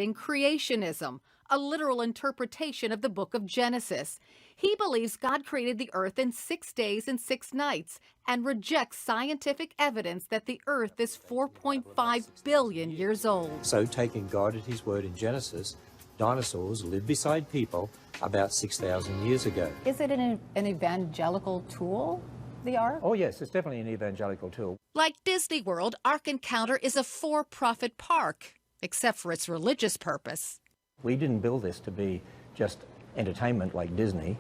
rejecting creationism, a literal interpretation of the book of Genesis. He believes God created the earth in 6 days and 6 nights and rejects scientific evidence that the earth is 4.5 billion years old. So, taking God at his word in Genesis, dinosaurs lived beside people about 6,000 years ago. Is it an evangelical tool, the Ark? Oh, yes, it's definitely an evangelical tool. Like Disney World, Ark Encounter is a for-profit park, except for its religious purpose. We didn't build this to be just entertainment like Disney.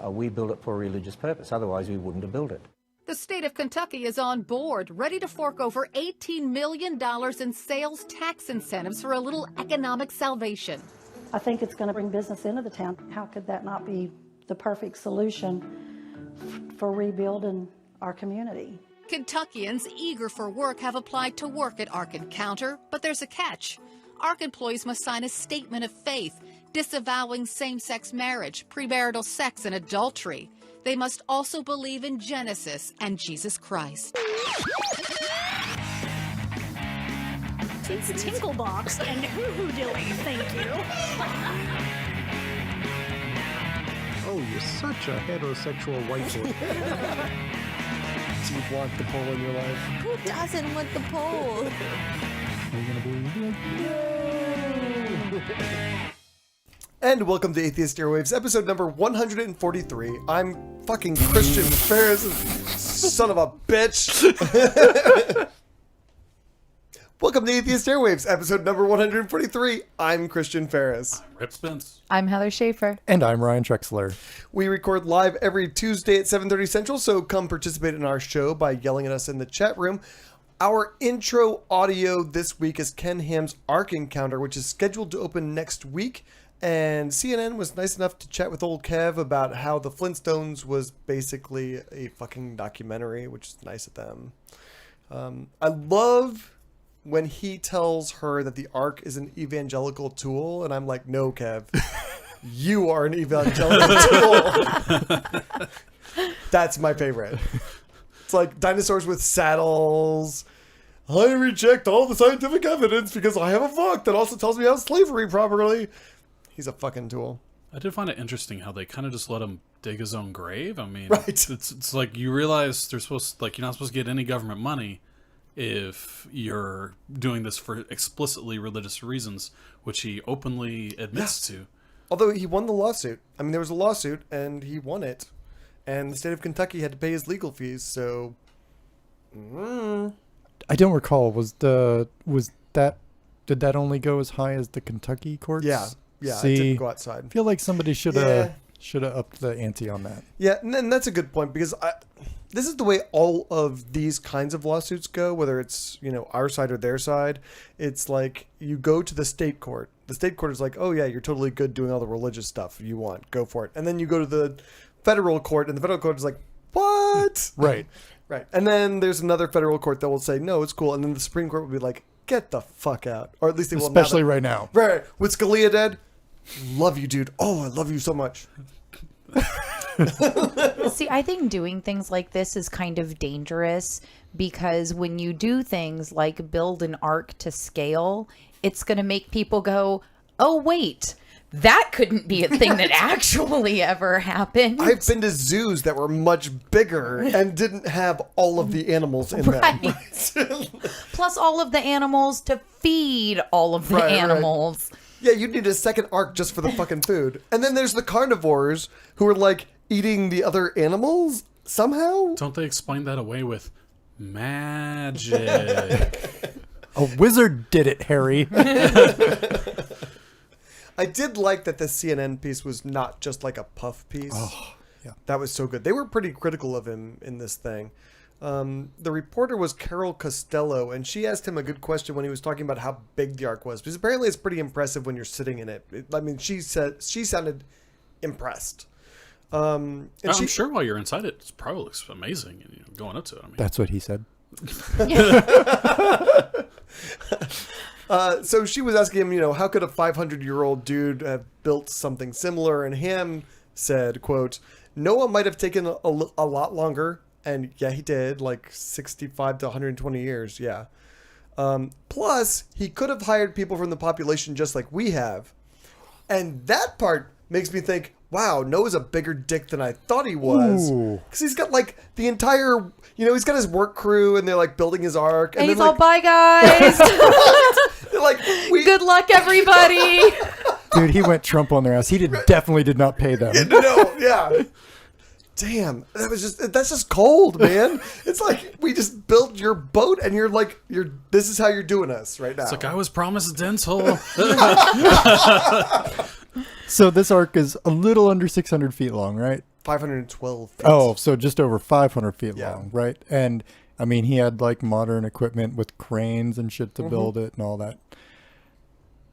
We built it for a religious purpose. Otherwise, we wouldn't have built it. The state of Kentucky is on board, ready to fork over $18 million in sales tax incentives for a little economic salvation. I think it's going to bring business into the town. How could that not be the perfect solution for rebuilding our community? Kentuckians eager for work have applied to work at Ark Encounter, but there's a catch. Ark employees must sign a statement of faith, disavowing same-sex marriage, premarital sex, and adultery. They must also believe in Genesis and Jesus Christ. It's Tinklebox and Hoo-Hoo Dilly, thank you. Oh, you're such a heterosexual white boy. Do you want the pole in your life? Who doesn't want the pole? Are you gonna believe it? And welcome to Atheist Airwaves, episode number 143. I'm fucking Christian Ferris, son of a bitch. Welcome to Atheist Airwaves, episode number 143. I'm Christian Ferris. I'm Rip Spence. I'm Heather Schafer. And I'm Ryan Trexler. We record live every Tuesday at 7:30 Central, so come participate in our show by yelling at us in the chat room. Our intro audio this week is Ken Ham's Ark Encounter, which is scheduled to open next week. And CNN was nice enough to chat with old Kev about how the Flintstones was basically a fucking documentary, which is nice of them. I love when he tells her that the Ark is an evangelical tool, and I'm like, no, Kev, you are an evangelical tool. That's my favorite. It's like dinosaurs with saddles. I reject all the scientific evidence because I have a book that also tells me how slavery properly. He's a fucking tool. I did find it interesting how they kind of just let him dig his own grave. I mean, right. It's like you realize you're not supposed to get any government money if you're doing this for explicitly religious reasons, which he openly admits to. Although he won the lawsuit. I mean, there was a lawsuit and he won it. And the state of Kentucky had to pay his legal fees, so... I don't recall, did that only go as high as the Kentucky courts? Yeah, See, it didn't go outside. I feel like somebody should have upped the ante on that. Yeah, and that's a good point, because this is the way all of these kinds of lawsuits go, whether it's, our side or their side. It's like you go to the state court. The state court is like, oh yeah, you're totally good doing all the religious stuff you want. Go for it. And then you go to the federal court, and the federal court is like, what? Right. Right. And then there's another federal court that will say, no, it's cool. And then the Supreme Court will be like, get the fuck out. Or at least they will. Especially right now. Right. With Scalia dead, love you, dude. Oh, I love you so much. See, I think doing things like this is kind of dangerous because when you do things like build an ark to scale, it's going to make people go, oh, wait. That couldn't be a thing that actually ever happened. I've been to zoos that were much bigger and didn't have all of the animals in them. Plus all of the animals to feed all of the animals. Right. Yeah, you'd need a second ark just for the fucking food. And then there's the carnivores who are like eating the other animals somehow. Don't they explain that away with magic? A wizard did it, Harry. I did like that the CNN piece was not just like a puff piece. Oh, yeah. That was so good. They were pretty critical of him in this thing. The reporter was Carol Costello, and she asked him a good question when he was talking about how big the Ark was. Because apparently it's pretty impressive when you're sitting in it. I mean, she sounded impressed. I'm sure while you're inside it, it probably looks amazing and going up to it. I mean, that's what he said. So she was asking him, how could a 500-year-old dude have built something similar? And Ham said, quote, Noah might have taken a lot longer. And yeah, he did, like 65 to 120 years. Yeah. Plus, he could have hired people from the population just like we have. And that part makes me think, wow, Noah's a bigger dick than I thought he was. Because he's got like the entire, he's got his work crew and they're like building his ark. And then, he's all, bye guys. They're like, Good luck, everybody. Dude, he went Trump on their ass. He definitely did not pay them. No, yeah. Damn, that's just cold, man. It's like we just built your boat and this is how you're doing us right now. It's like I was promised dental. So this arc is a little under 600 feet long, right? 512 feet. Oh, so just over 500 feet Yeah. long, right? And I mean, he had like modern equipment with cranes and shit to build it and all that.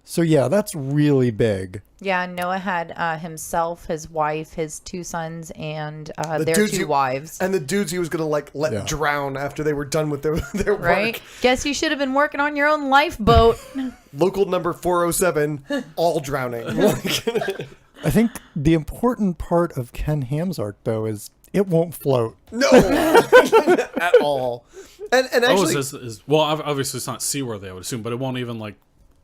So yeah, that's really big. Yeah, Noah had himself, his wife, his 2 sons, and their dudes 2 wives. And the dudes he was going to let drown after they were done with their work. Right? Guess you should have been working on your own lifeboat. Local number 407, all drowning. I think the important part of Ken Ham's arc, though, is it won't float. No, at all. And actually, obviously it's not seaworthy, I would assume, but it won't even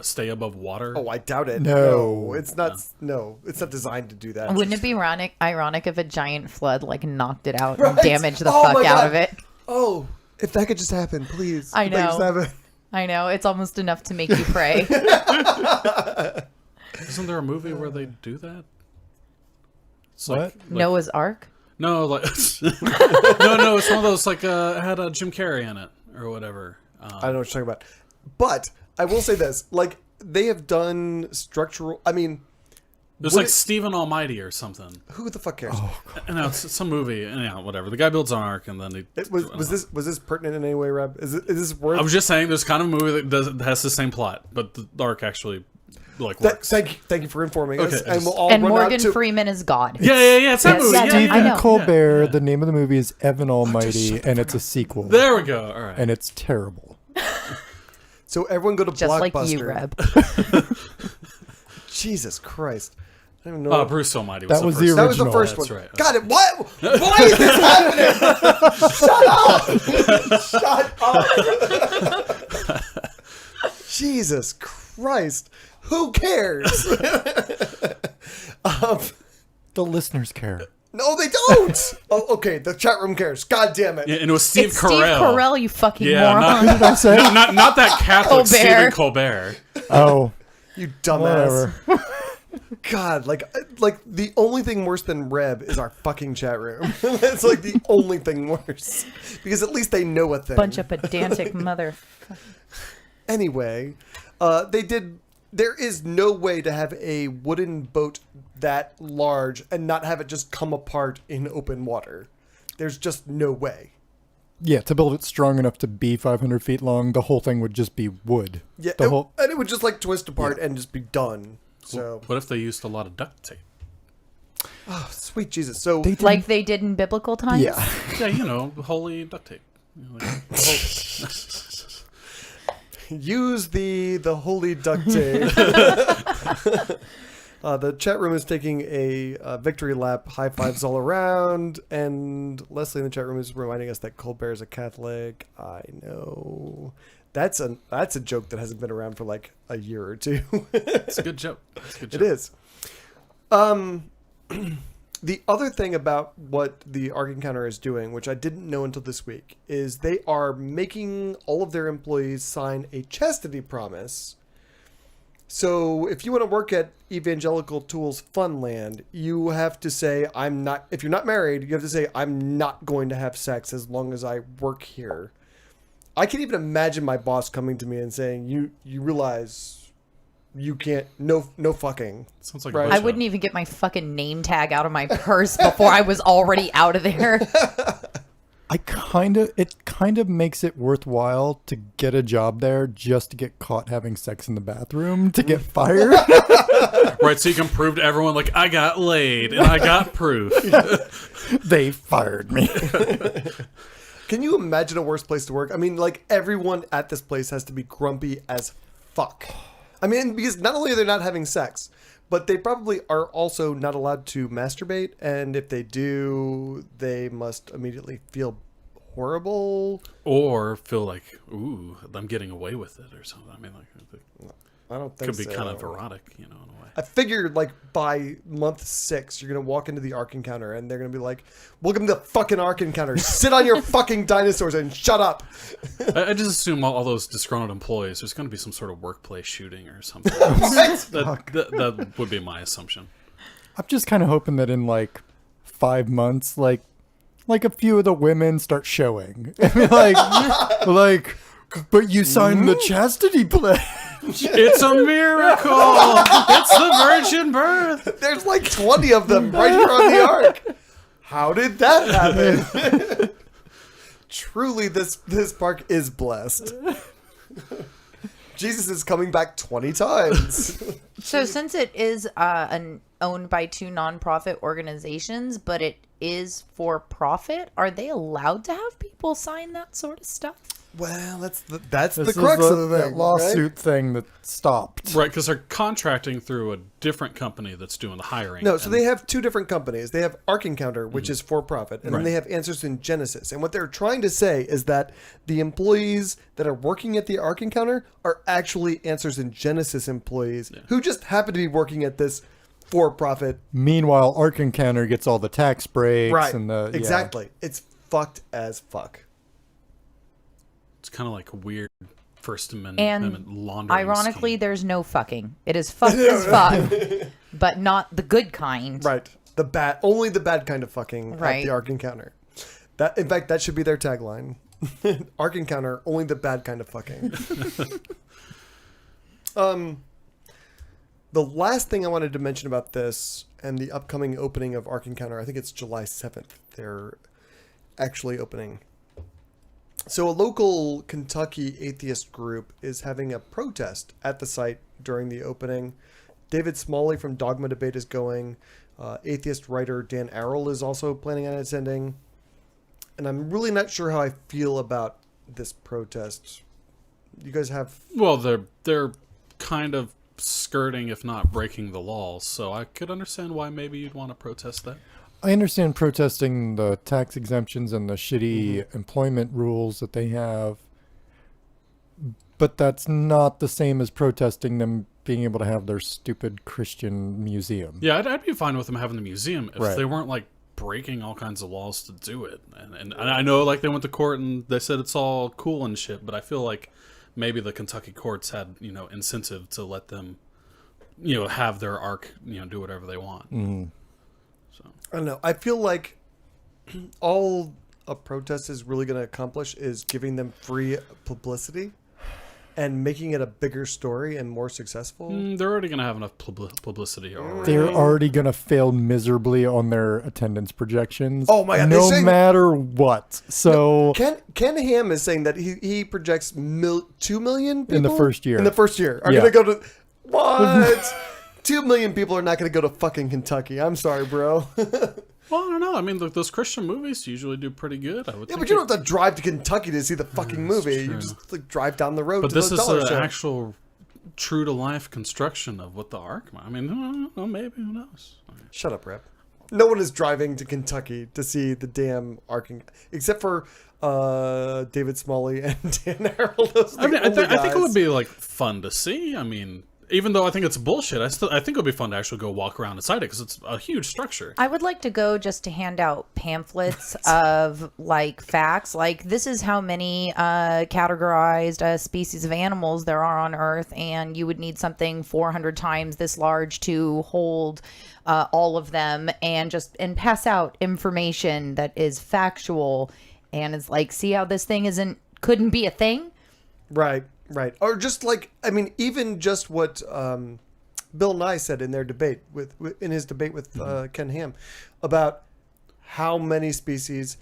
stay above water. Oh, I doubt it. No. It's not. No, it's not designed to do that. Wouldn't it be ironic if a giant flood knocked it out Right? and damaged the Oh fuck my out God. of it? Oh, if that could just happen, please. I If that could just know. happen. I know. It's almost enough to make you pray. Isn't there a movie where they do that? It's What? Noah's Ark? No, no, it's one of those it had Jim Carrey in it or whatever. I don't know what you're talking about. But I will say this: they have done structural. I mean, it was Stephen Almighty or something. who the fuck cares? No, it's some movie. Whatever. The guy builds an ark and then he. Was this pertinent in any way, Reb? Is this worth? I was just saying, there's kind of a movie that has the same plot, but the ark actually works. Thank you for informing us. Okay, And we'll all And run Morgan out to. Freeman is God. Yeah. It's that Yes. movie. Yeah, Yeah, I know. Stephen Colbert, Yeah. the name of the movie is Evan Almighty, and it's a sequel. There we go. All right. And it's terrible. So everyone go to Just Blockbuster. like you, Reb. Jesus Christ! I don't even know. Bruce Almighty. That was the That was the original. first That's one. right. Got it. What? Why is this happening? Shut up! Jesus Christ! Who cares? The listeners care. No, they don't. Oh, okay. The chat room cares. God damn it. Yeah, and it was Steve It's Carell. Steve Carell, you fucking Yeah, moron. What did I say? not that Catholic Colbert. Stephen Colbert. Oh, You dumbass. whatever. God, like the only thing worse than Reb is our fucking chat room. That's the only thing worse. Because at least they know a thing. Bunch of pedantic mother. Anyway, there is no way to have a wooden boat that large and not have it just come apart in open water. There's just no way. Yeah, to build it strong enough to be 500 feet long, the whole thing would just be wood. Yeah, The and it would just twist apart and just be done. So, What if they used a lot of duct tape? oh, sweet Jesus. So, Like they did in biblical times? Yeah. Yeah, holy duct tape. use the holy duct tape. The chat room is taking a victory lap, high fives all around, and Leslie in the chat room is reminding us that Colbert is a Catholic. I know. That's a joke that hasn't been around for a year or two. It's a good joke. It is. The other thing about what the Ark Encounter is doing, which I didn't know until this week, is they are making all of their employees sign a chastity promise. So if you want to work at Evangelical Tools Funland, you have to say, if you're not married, you have to say, I'm not going to have sex as long as I work here. I can even imagine my boss coming to me and saying, you realize you can't, no fucking. Sounds like Right. a I wouldn't even get my fucking name tag out of my purse before I was already out of there. It kind of makes it worthwhile to get a job there just to get caught having sex in the bathroom to get fired. Right, so you can prove to everyone, I got laid and I got proof. They fired me. Can you imagine a worse place to work? I mean, everyone at this place has to be grumpy as fuck. I mean, because not only are they not having sex, but they probably are also not allowed to masturbate. And if they do, they must immediately feel horrible. Or feel like, ooh, I'm getting away with it or something. I mean, like, I don't think could be so. kind of erotic, in a way. I figured, like, by month 6, you're going to walk into the Ark Encounter and they're going to be like, welcome to the fucking Ark Encounter. Sit on your fucking dinosaurs and shut up. I just assume all those disgruntled employees, there's going to be some sort of workplace shooting or something. that would be my assumption. I'm just kind of hoping that in like 5 months, like a few of the women start showing. I mean, like, but you signed the chastity pledge. It's a miracle. It's the virgin birth. There's like 20 of them right here on the Ark. How did that happen? Truly, this park is blessed. Jesus is coming back 20 times. So since it is owned by 2 nonprofit organizations, but it is for profit, are they allowed to have people sign that sort of stuff? Well, that's the This crux is of the that thing, lawsuit right? thing that stopped. Right, because they're contracting through a different company that's doing the hiring. No, so they have 2 different companies. They have Ark Encounter, which is for profit, and then Right. they have Answers in Genesis. And what they're trying to say is that the employees that are working at the Ark Encounter are actually Answers in Genesis employees who just happen to be working at this for profit. Meanwhile, Ark Encounter gets all the tax breaks Right. and the Exactly. It's fucked as fuck. It's kind of like a weird First Amendment And laundering ironically, scheme. there's no fucking. It is fucked as fuck, but not the good kind. Right. Only the bad kind of fucking at Right. the Ark Encounter. That, in fact, that should be their tagline. Ark Encounter, only the bad kind of fucking. The last thing I wanted to mention about this and the upcoming opening of Ark Encounter, I think it's July 7th. They're actually opening. So a local Kentucky atheist group is having a protest at the site during the opening. David Smalley from Dogma Debate is going. Atheist writer Dan Arrell is also planning on attending. And I'm really not sure how I feel about this protest. You guys have... Well, they're kind of skirting, if not breaking the law, so I could understand why maybe you'd want to protest that. I understand protesting the tax exemptions and the shitty employment rules that they have, but that's not the same as protesting them being able to have their stupid Christian museum. Yeah, I'd be fine with them having the museum if Right. they weren't like breaking all kinds of laws to do it. And I know like they went to court and they said it's all cool and shit, but I feel like maybe the Kentucky courts had, incentive to let them, have their arc, do whatever they want. Mm. So I don't know. I feel like all a protest is really going to accomplish is giving them free publicity and making it a bigger story and more successful. they're already going to have enough publicity already. They're already going to fail miserably on their attendance projections. Oh my God, No they're saying- matter what. So Ken Ham is saying that he projects 2 million people In the first year. In the first year, are Yeah. going to go to what? 2 million people are not going to go to fucking Kentucky. I'm sorry, bro. Well, I don't know. I mean, those Christian movies usually do pretty good. I would Yeah, think but you don't have to drive to Kentucky to see the fucking movie. You true. just like drive down the road But to this the is dollar an show. actual true to life construction of what the arc. I mean, well, maybe who knows? Shut up, Rep. No one is driving to Kentucky to see the damn arcing, except for David Smalley and Dan Arrell. Those are I the mean, I only think it guys. would be like fun to see. I mean, even though I think it's bullshit, I think it would be fun to actually go walk around inside it because it's a huge structure. I would like to go just to hand out pamphlets of like facts. Like this is how many categorized species of animals there are on Earth, and you would need something 400 times this large to hold all of them, and pass out information that is factual, and it's like, see how this thing couldn't be a thing. Right. Or just like, I mean, even just what Bill Nye said in their debate in his debate with Ken Ham about how many species,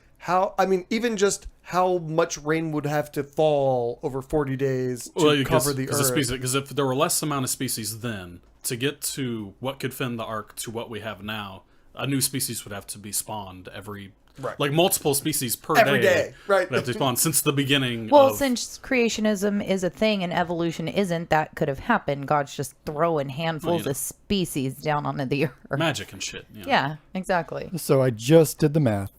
even just how much rain would have to fall over 40 days to cover the Earth. Because if there were less amount of species then, to get to what could fend the arc to what we have now, a new species would have to be spawned every... Right. Like multiple species per Every day, right. Would have to spawn since the beginning. Well, since creationism is a thing and evolution isn't, that could have happened. God's just throwing handfuls of species down onto the earth. Magic and shit. Yeah, exactly. So I just did the math.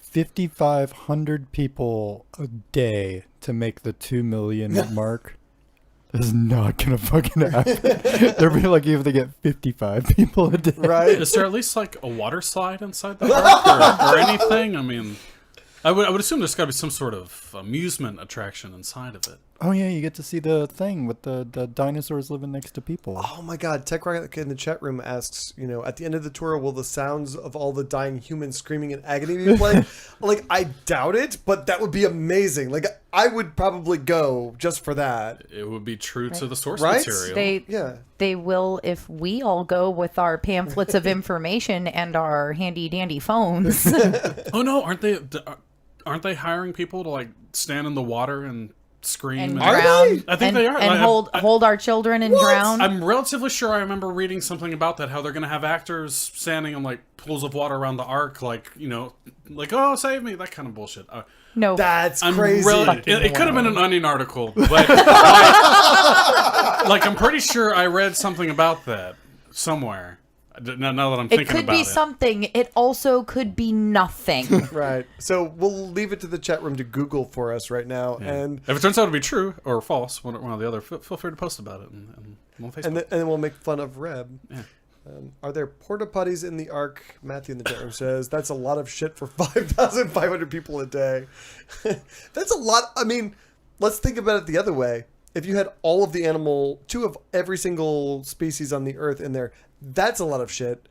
5,500 people a day to make the 2 million mark is not gonna fucking happen. They're be lucky if they get 55 people a day. Right? Is there at least like a water slide inside the park or anything? I mean, I would assume there's got to be some sort of amusement attraction inside of it. Oh yeah, you get to see the thing with the dinosaurs living next to people. Oh my God! Tech Rocket in the chat room asks, at the end of the tour, will the sounds of all the dying humans screaming in agony be played? Like, I doubt it, but that would be amazing. Like, I would probably go just for that. It would be true to the source Right? material. They will if we all go with our pamphlets of information and our handy dandy phones. Oh no, aren't they hiring people to like stand in the water and scream and and drown. I think they are. And Like, hold our children and drown. I'm relatively sure I remember reading something about that, how they're going to have actors standing in like pools of water around the ark, like, like, oh, save me, that kind of bullshit. No. That's crazy. It could have been an Onion article, but like I'm pretty sure I read something about that somewhere. Now that I'm thinking about it. It could be something. It also could be nothing. Right. So we'll leave it to the chat room to Google for us right now. Yeah. And if it turns out to be true or false, one or the other, feel free to post about it on Facebook. And then we'll make fun of Reb. Yeah. Are there porta potties in the Ark? Matthew in the chat room says that's a lot of shit for 5,500 people a day. That's a lot. I mean, let's think about it the other way. If you had all of the two of every single species on the earth in there, that's a lot of shit.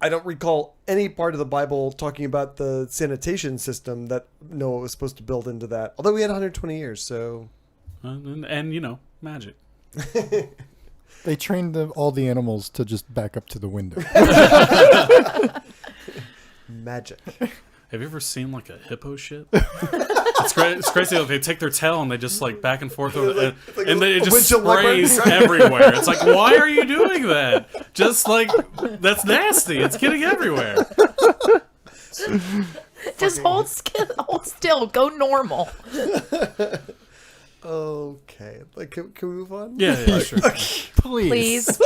I don't recall any part of the Bible talking about the sanitation system that Noah was supposed to build into that. Although we had 120 years, so... And magic. They trained all the animals to just back up to the window. Magic. Have you ever seen like a hippo shit? It's crazy. Like, they take their tail and they just like back and forth, and it just sprays everywhere. It's like, why are you doing that? Just like, that's nasty. It's getting everywhere. Just hold still. Go normal. Okay. Like, can we move on? Yeah, sure. Please.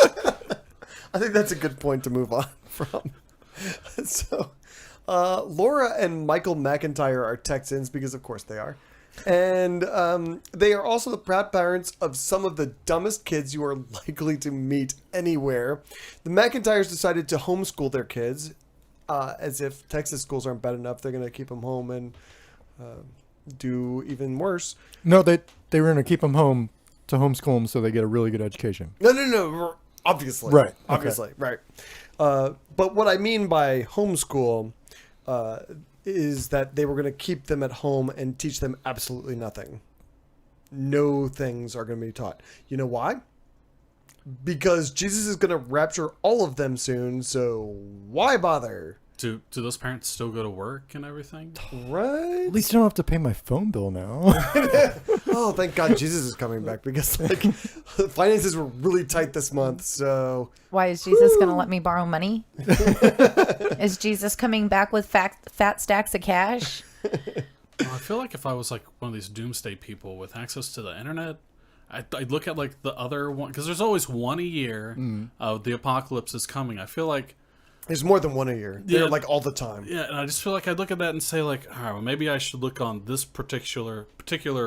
I think that's a good point to move on from. So... Laura and Michael McIntyre are Texans because, of course, they are. And they are also the proud parents of some of the dumbest kids you are likely to meet anywhere. The McIntyres decided to homeschool their kids, as if Texas schools aren't bad enough. They're going to keep them home and do even worse. No, they were going to keep them home to homeschool them so they get a really good education. No. Obviously. Right. Obviously. Okay. Right. But what I mean by homeschool... is that they were going to keep them at home and teach them absolutely nothing. No things are going to be taught. You know why? Because Jesus is going to rapture all of them soon, so why bother? Do those parents still go to work and everything? Right? At least I don't have to pay my phone bill now. Oh, thank God Jesus is coming back, because finances were really tight this month, so... Why, is Jesus going to let me borrow money? Is Jesus coming back with fat stacks of cash? Well, I feel like if I was like one of these doomsday people with access to the internet, I'd look at like the other one, because there's always one a year of the apocalypse is coming. I feel like there's more than one a year. They're like all the time. Yeah, and I just feel like I'd look at that and say like, all right, well, maybe I should look on this particular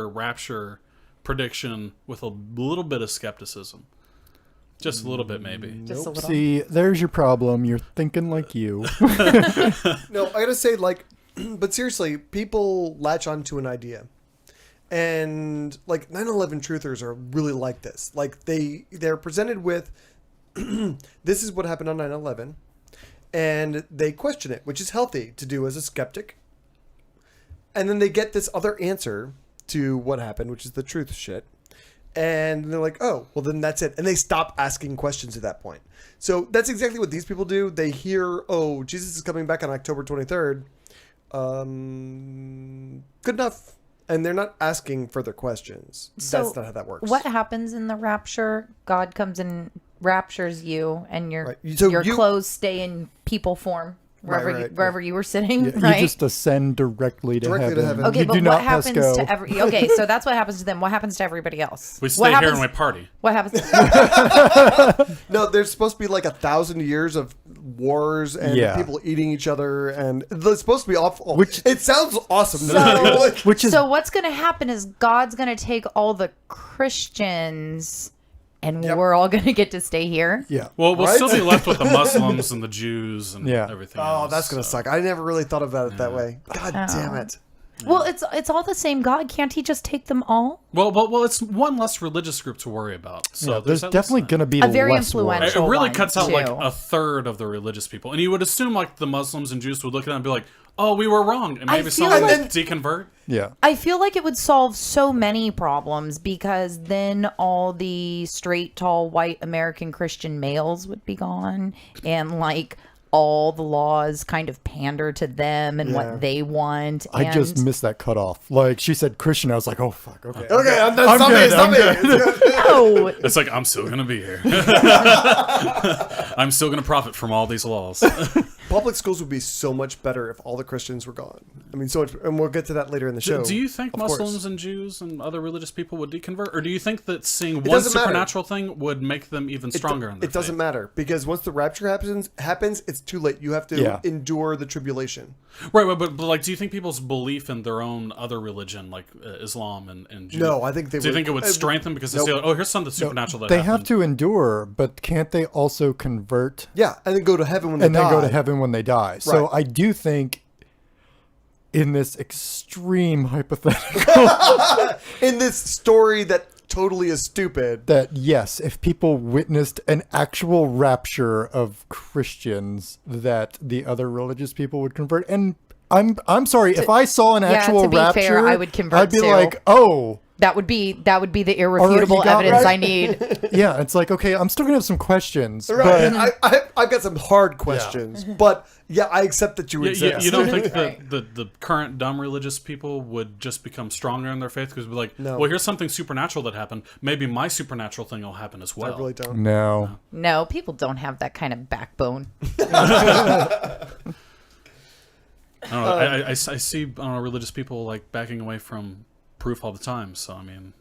rapture prediction with a little bit of skepticism. Just a little bit, maybe. Just a little. See, there's your problem. You're thinking like you. No, I gotta say, but seriously, people latch onto an idea. And, 9/11 truthers are really like this. Like, they're presented with, this is what happened on 9/11. And they question it, which is healthy to do as a skeptic. And then they get this other answer to what happened, which is the truth shit. And they're like, oh, well, then that's it. And they stop asking questions at that point. So that's exactly what these people do. They hear, oh, Jesus is coming back on October 23rd. Good enough. And they're not asking further questions. So that's not how that works. What happens in the rapture? God comes and raptures you, and your right. clothes stay in people form wherever you were sitting. Yeah, right? You just ascend directly to heaven. Okay, you but do what not happens pass go. to Okay, so that's what happens to them. What happens to everybody else? We stay here and we party. What happens? No, there's supposed to be 1,000 years of wars and Yeah. people eating each other, and it's supposed to be awful. Which- it sounds awesome. So- Which is So what's going to happen is God's going to take all the Christians and we're all going to get to stay here. yeah. Well, we'll Right? still be left with the Muslims and the Jews and Yeah. everything Oh, else. that's gonna so. suck. I never really thought about it that way. God damn it. Well, it's all the same God. Can't he just take them all? Well, it's one less religious group to worry about. So Yeah, there's at least definitely that. going to be A very less war. influential- It really one, cuts out like too. a third of the religious people, and you would assume like the Muslims and Jews would look at it and be like, "Oh, we were wrong," and maybe feel someone like- would deconvert. Yeah. I feel like it would solve so many problems because then all the straight, tall, white American Christian males would be gone, and like all the laws kind of pander to them and Yeah. what they want. I and just missed that cutoff. Like she said Christian, I was like, oh fuck, okay. Okay, I'm stop good, me, stop I'm me. good. no. It's like I'm still gonna be here. I'm still gonna profit from all these laws. Public schools would be so much better if all the Christians were gone. I mean, so much, and we'll get to that later in the show. Do you think of course. Muslims and Jews and other religious people would deconvert, or do you think that seeing one doesn't matter. supernatural thing would make them even stronger in their It doesn't faith? matter because once the rapture happens, it's too late. You have to Yeah. endure the tribulation. Right, but like, do you think people's belief in their own other religion, like Islam and Judaism, No, I think they do you would- think it would strengthen because they nope. say, "Oh, here's something supernatural that They happened." have to endure, but can't they also convert Yeah, and then go to heaven when they and then die. go to heaven when they die? So Right. I do think in this extreme hypothetical In this story that totally is stupid. that yes, if people witnessed an actual rapture of Christians, that the other religious people would convert. And I'm sorry, if I saw an actual to be rapture, fair, I would convert I'd be too. like, oh, That would be the irrefutable got evidence right. I need. yeah. It's like, okay, I'm still gonna have some questions, Right. but I've got some hard questions, but yeah, I accept that you exist. You don't think Right. that the current dumb religious people would just become stronger in their faith because be like, No. well, here's something supernatural that happened. Maybe my supernatural thing will happen as well. I really don't. no. No, people don't have that kind of backbone. I don't know. I see religious people like backing away from proof all the time. So I mean,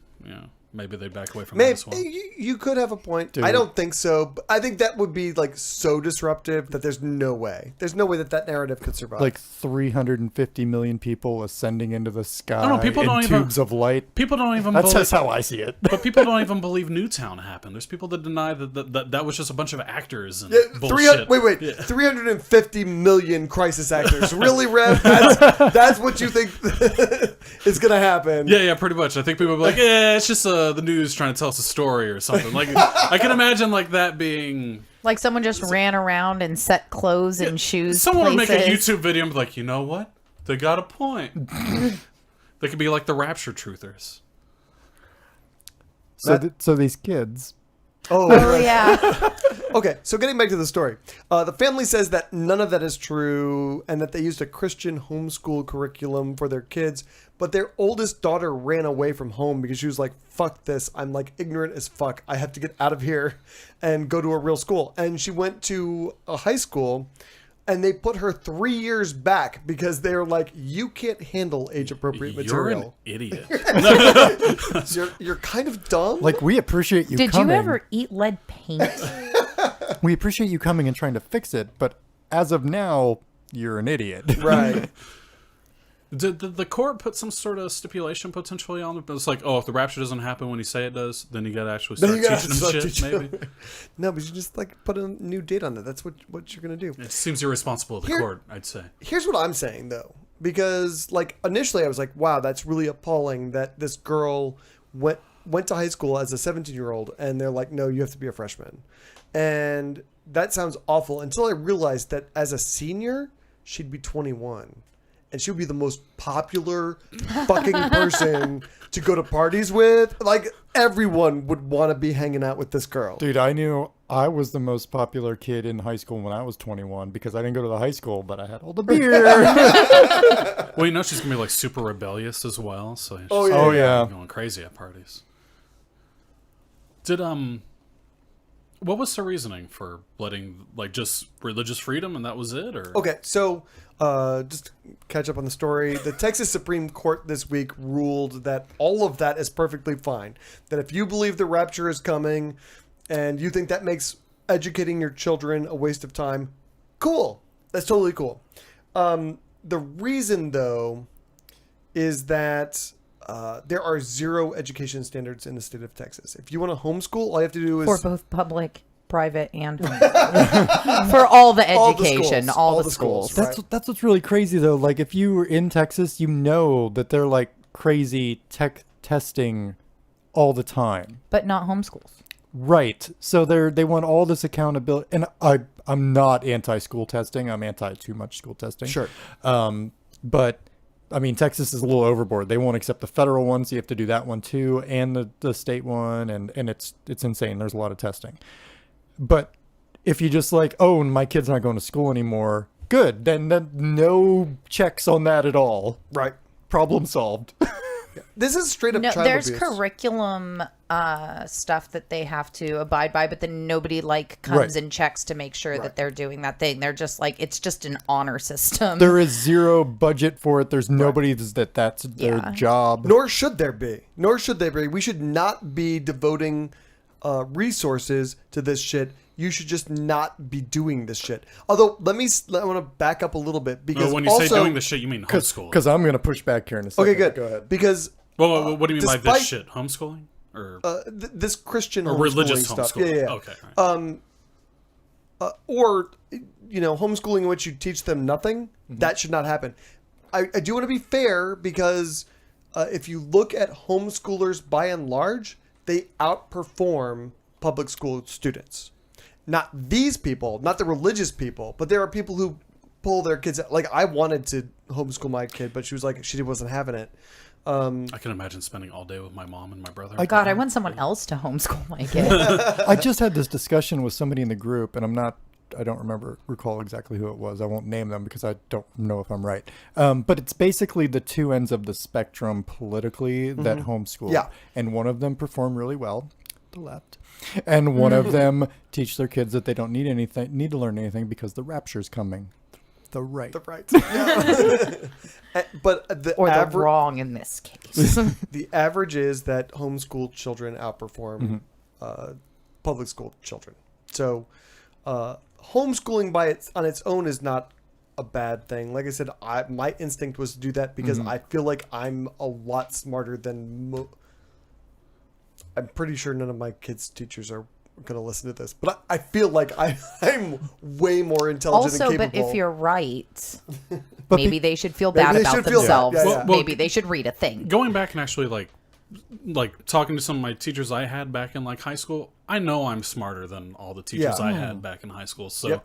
maybe they back away from that Maybe as well. you could have a point. Dude. I don't think so. But I think that would be like so disruptive that there's no way. There's no way that narrative could survive. Like 350 million people ascending into the sky No, people in don't even- tubes of light. People don't even That's believe. just how I see it. But people don't even believe Newtown happened. There's people that deny that was just a bunch of actors and Yeah, bullshit. wait. 350 million crisis actors. Really, Rev? That's what you think is going to happen. Yeah, pretty much. I think people will be like, yeah, it's just the news trying to tell us a story or something. Like, I can imagine like that being. Like someone just ran around and set clothes and shoes. Someone would make a places. YouTube video and be like, you know what? They got a point. They could be like the rapture truthers. So these kids, Oh, Oh yeah. Okay, so getting back to the story. The family says that none of that is true and that they used a Christian homeschool curriculum for their kids, but their oldest daughter ran away from home because she was like, fuck this, I'm like ignorant as fuck. I have to get out of here and go to a real school. And she went to a high school and they put her 3 years back because they're like, you can't handle age-appropriate You're an material. idiot. You're kind of dumb. like we appreciate you Did coming. you ever eat lead paint? We appreciate you coming and trying to fix it, but as of now, you're an idiot. Right. Did the court put some sort of stipulation potentially on it? It's like, oh, if the rapture doesn't happen when you say it does, then you got to actually start you gotta teaching them start shit, teaching maybe? them. No, but you just like put a new date on it. That's what you're going to do. It seems irresponsible of the Here- court, I'd say. Here's what I'm saying though, because like initially I was like, wow, that's really appalling that this girl went to high school as a 17-year-old and they're like, no, you have to be a freshman. And that sounds awful until I realized that as a senior, she'd be 21. And she would be the most popular fucking person to go to parties with. Like everyone would want to be hanging out with this girl. Dude, I knew I was the most popular kid in high school when I was 21 because I didn't go to the high school, but I had all the beer. Well, you know she's going to be like super rebellious as well. So she's Oh, yeah. Oh, yeah. going crazy at parties. Did, what was the reasoning for letting, like, just religious freedom and that was it? Or Okay, so just to catch up on the story. The Texas Supreme Court this week ruled that all of that is perfectly fine. That if you believe the rapture is coming and you think that makes educating your children a waste of time, Cool. That's totally cool. The reason, though, is that there are 0 education standards in the state of Texas. If you want to homeschool, all you have to do is... For both public, private, and for all the education, all the schools. Right. That's what's really crazy, though. Like, if you were in Texas, you know that they're, like, crazy tech testing all the time. But not homeschools. Right. So they want all this accountability. And I'm not anti-school testing. I'm anti-too much school testing. Sure. But, I mean, Texas is a little overboard. They won't accept the federal one, so you have to do that one too, and the state one, and it's insane. There's a lot of testing. But if you just like, oh, my kid's not going to school anymore, good. Then no checks on that at all. Right. Problem solved. This is straight up No, child there's abuse. curriculum stuff that they have to abide by, but then nobody like comes Right. and checks to make sure that they're doing that thing. They're just like, it's just an honor system. There is 0 budget for it. There's nobody that's their job. Nor should there be. We should not be devoting resources to this shit. You should just not be doing this shit. Although, I want to back up a little bit because when you say doing the shit, you mean homeschooling. Because I'm going to push back here in a second. Okay, good. Go ahead. Because Well, what do you mean by despite- this shit? Homeschooling or this Christian or homeschooling religious stuff. homeschooling? Yeah. Okay. All right. Or homeschooling in which you teach them nothing. That should not happen. I do want to be fair because if you look at homeschoolers by and large, they outperform public school students. Not these people, not the religious people, but there are people who pull their kids. Like, I wanted to homeschool my kid, but she was like, she wasn't having it. I can imagine spending all day with my mom and my brother. God, I want someone else to homeschool my kid. I just had this discussion with somebody in the group, and I don't recall exactly who it was. I won't name them because I don't know if I'm right. But it's basically the two ends of the spectrum politically that homeschool. Yeah. And one of them perform really well, the left. And one of them teach their kids that they don't need to learn anything because the rapture's coming. The right. Yeah. But the Or the wrong in this case. the average is that homeschool children outperform public school children. So homeschooling on its own is not a bad thing. Like I said, my instinct was to do that because I feel like I'm a lot smarter than I'm pretty sure none of my kids' teachers are going to listen to this, but I feel like I'm way more intelligent and Also, capable. but if you're right, maybe they should feel bad they about should feel themselves. bad. Yeah. Maybe they should read a thing. Going back and actually like talking to some of my teachers I had back in like high school, I know I'm smarter than all the teachers I had back in high school. So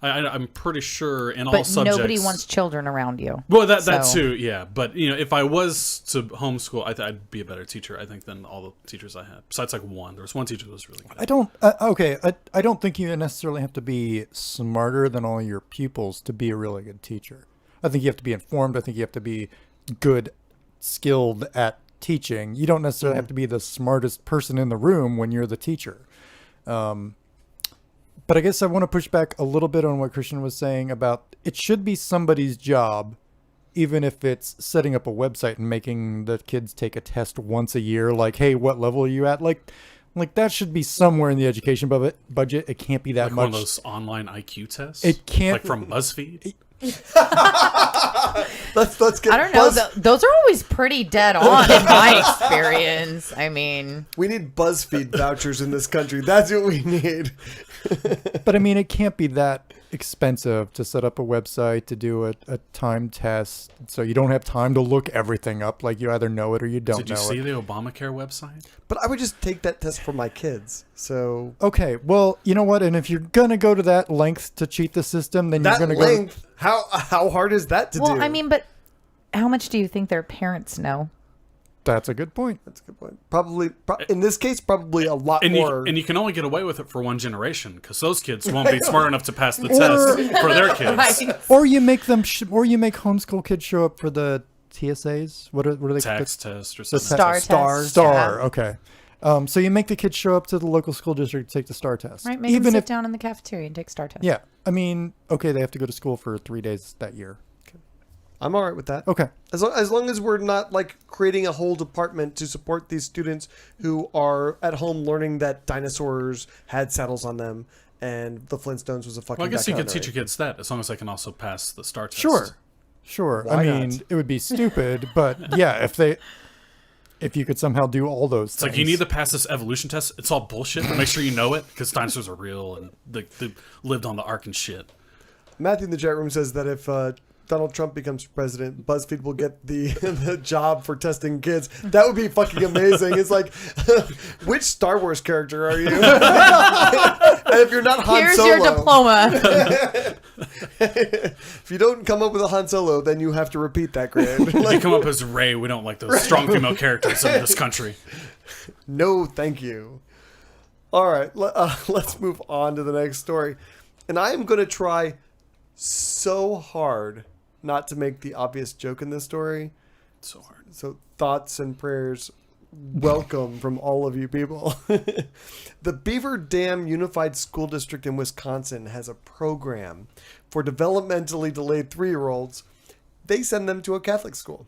I'm pretty sure in all But subjects. nobody wants children around you. Well, that So- too, yeah. But if I was to homeschool, I'd be a better teacher, I think, than all the teachers I had. Besides, like one, there was one teacher that was really good. I don't think you necessarily have to be smarter than all your pupils to be a really good teacher. I think you have to be informed. I think you have to be good, skilled at teaching. You don't necessarily have to be the smartest person in the room when you're the teacher. But I guess I want to push back a little bit on what Christian was saying about it should be somebody's job, even if it's setting up a website and making the kids take a test once a year. Like, hey, what level are you at? Like that should be somewhere in the education budget. It can't be that Like much. one of those online IQ tests? It can't- Like from BuzzFeed? Let's get I don't know. Buzz- Those are always pretty dead on in my experience. I mean, we need BuzzFeed vouchers in this country. That's what we need. But I mean, it can't be that expensive to set up a website, to do a time test. So you don't have time to look everything up. Like, you either know it or you don't know it. Did you see the Obamacare website? But I would just take that test for my kids. So Okay, well, you know what? And if you're going to go to that length to cheat the system, then you're that going to length, how hard is that to do? well, I mean, but how much do you think their parents know? That's a good point. That's a good point. Probably, in this case, probably a lot more. And you can only get away with it for one generation because those kids won't be smart enough to pass the test for their kids. Or you make them, or you make homeschool kids show up for the TSAs. What are they? Tax test or The something. Star. Okay. So you make the kids show up to the local school district to take the STAR test. Right? Make them sit down in the cafeteria and take STAR test. Yeah. I mean, okay, they have to go to school for 3 days that year. I'm all right with that. Okay. As long as we're not like creating a whole department to support these students who are at home learning that dinosaurs had saddles on them and the Flintstones was a fucking. Well, I guess you could documentary. teach your kids that as long as they can also pass the STAR test. Sure. Why I mean, not? it would be stupid, but yeah, if you could somehow do all those It's things. like you need to pass this evolution test. It's all bullshit, but make sure you know it because dinosaurs are real and they lived on the ark and shit. Matthew in the chat room says that if Donald Trump becomes president, BuzzFeed will get the job for testing kids. That would be fucking amazing. It's like, which Star Wars character are you? And if you're not Han Here's Solo, your diploma. if you don't come up with a Han Solo, then you have to repeat that grade. If you come up as Rey, we don't like those strong female characters in this country. No, thank you. All right, let's move on to the next story. And I am going to try so hard not to make the obvious joke in this story. It's so hard. So thoughts and prayers welcome from all of you people. The Beaver Dam Unified School District in Wisconsin has a program for developmentally delayed 3-year-olds. They send them to a Catholic school.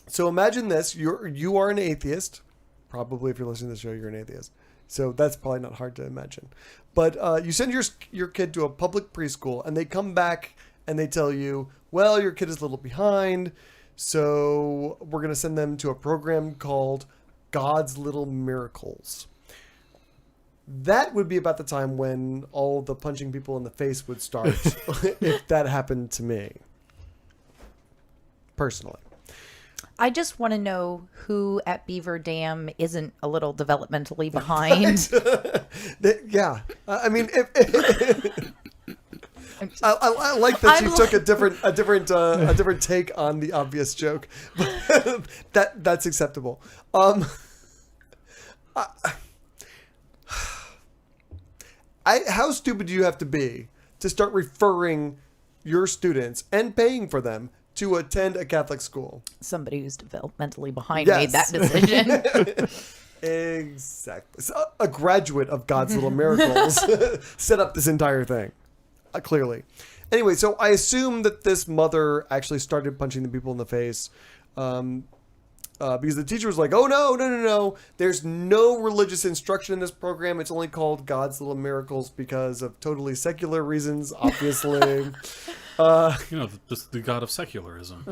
So imagine this, you are an atheist. Probably if you're listening to the show, you're an atheist. So that's probably not hard to imagine. But you send your kid to a public preschool and they come back and they tell you, well, your kid is a little behind, so we're going to send them to a program called God's Little Miracles. That would be about the time when all the punching people in the face would start if that happened to me. Personally. I just want to know who at Beaver Dam isn't a little developmentally behind. Yeah. I mean, I like that you took a different take on the obvious joke. That's acceptable. How stupid do you have to be to start referring your students and paying for them to attend a Catholic school? Somebody who's developmentally behind Yes. made that decision. Exactly. So a graduate of God's Little Miracles set up this entire thing. Clearly. Anyway, so I assume that this mother actually started punching the people in the face because the teacher was like, oh, no. There's no religious instruction in this program. It's only called God's Little Miracles because of totally secular reasons, obviously. The god of secularism.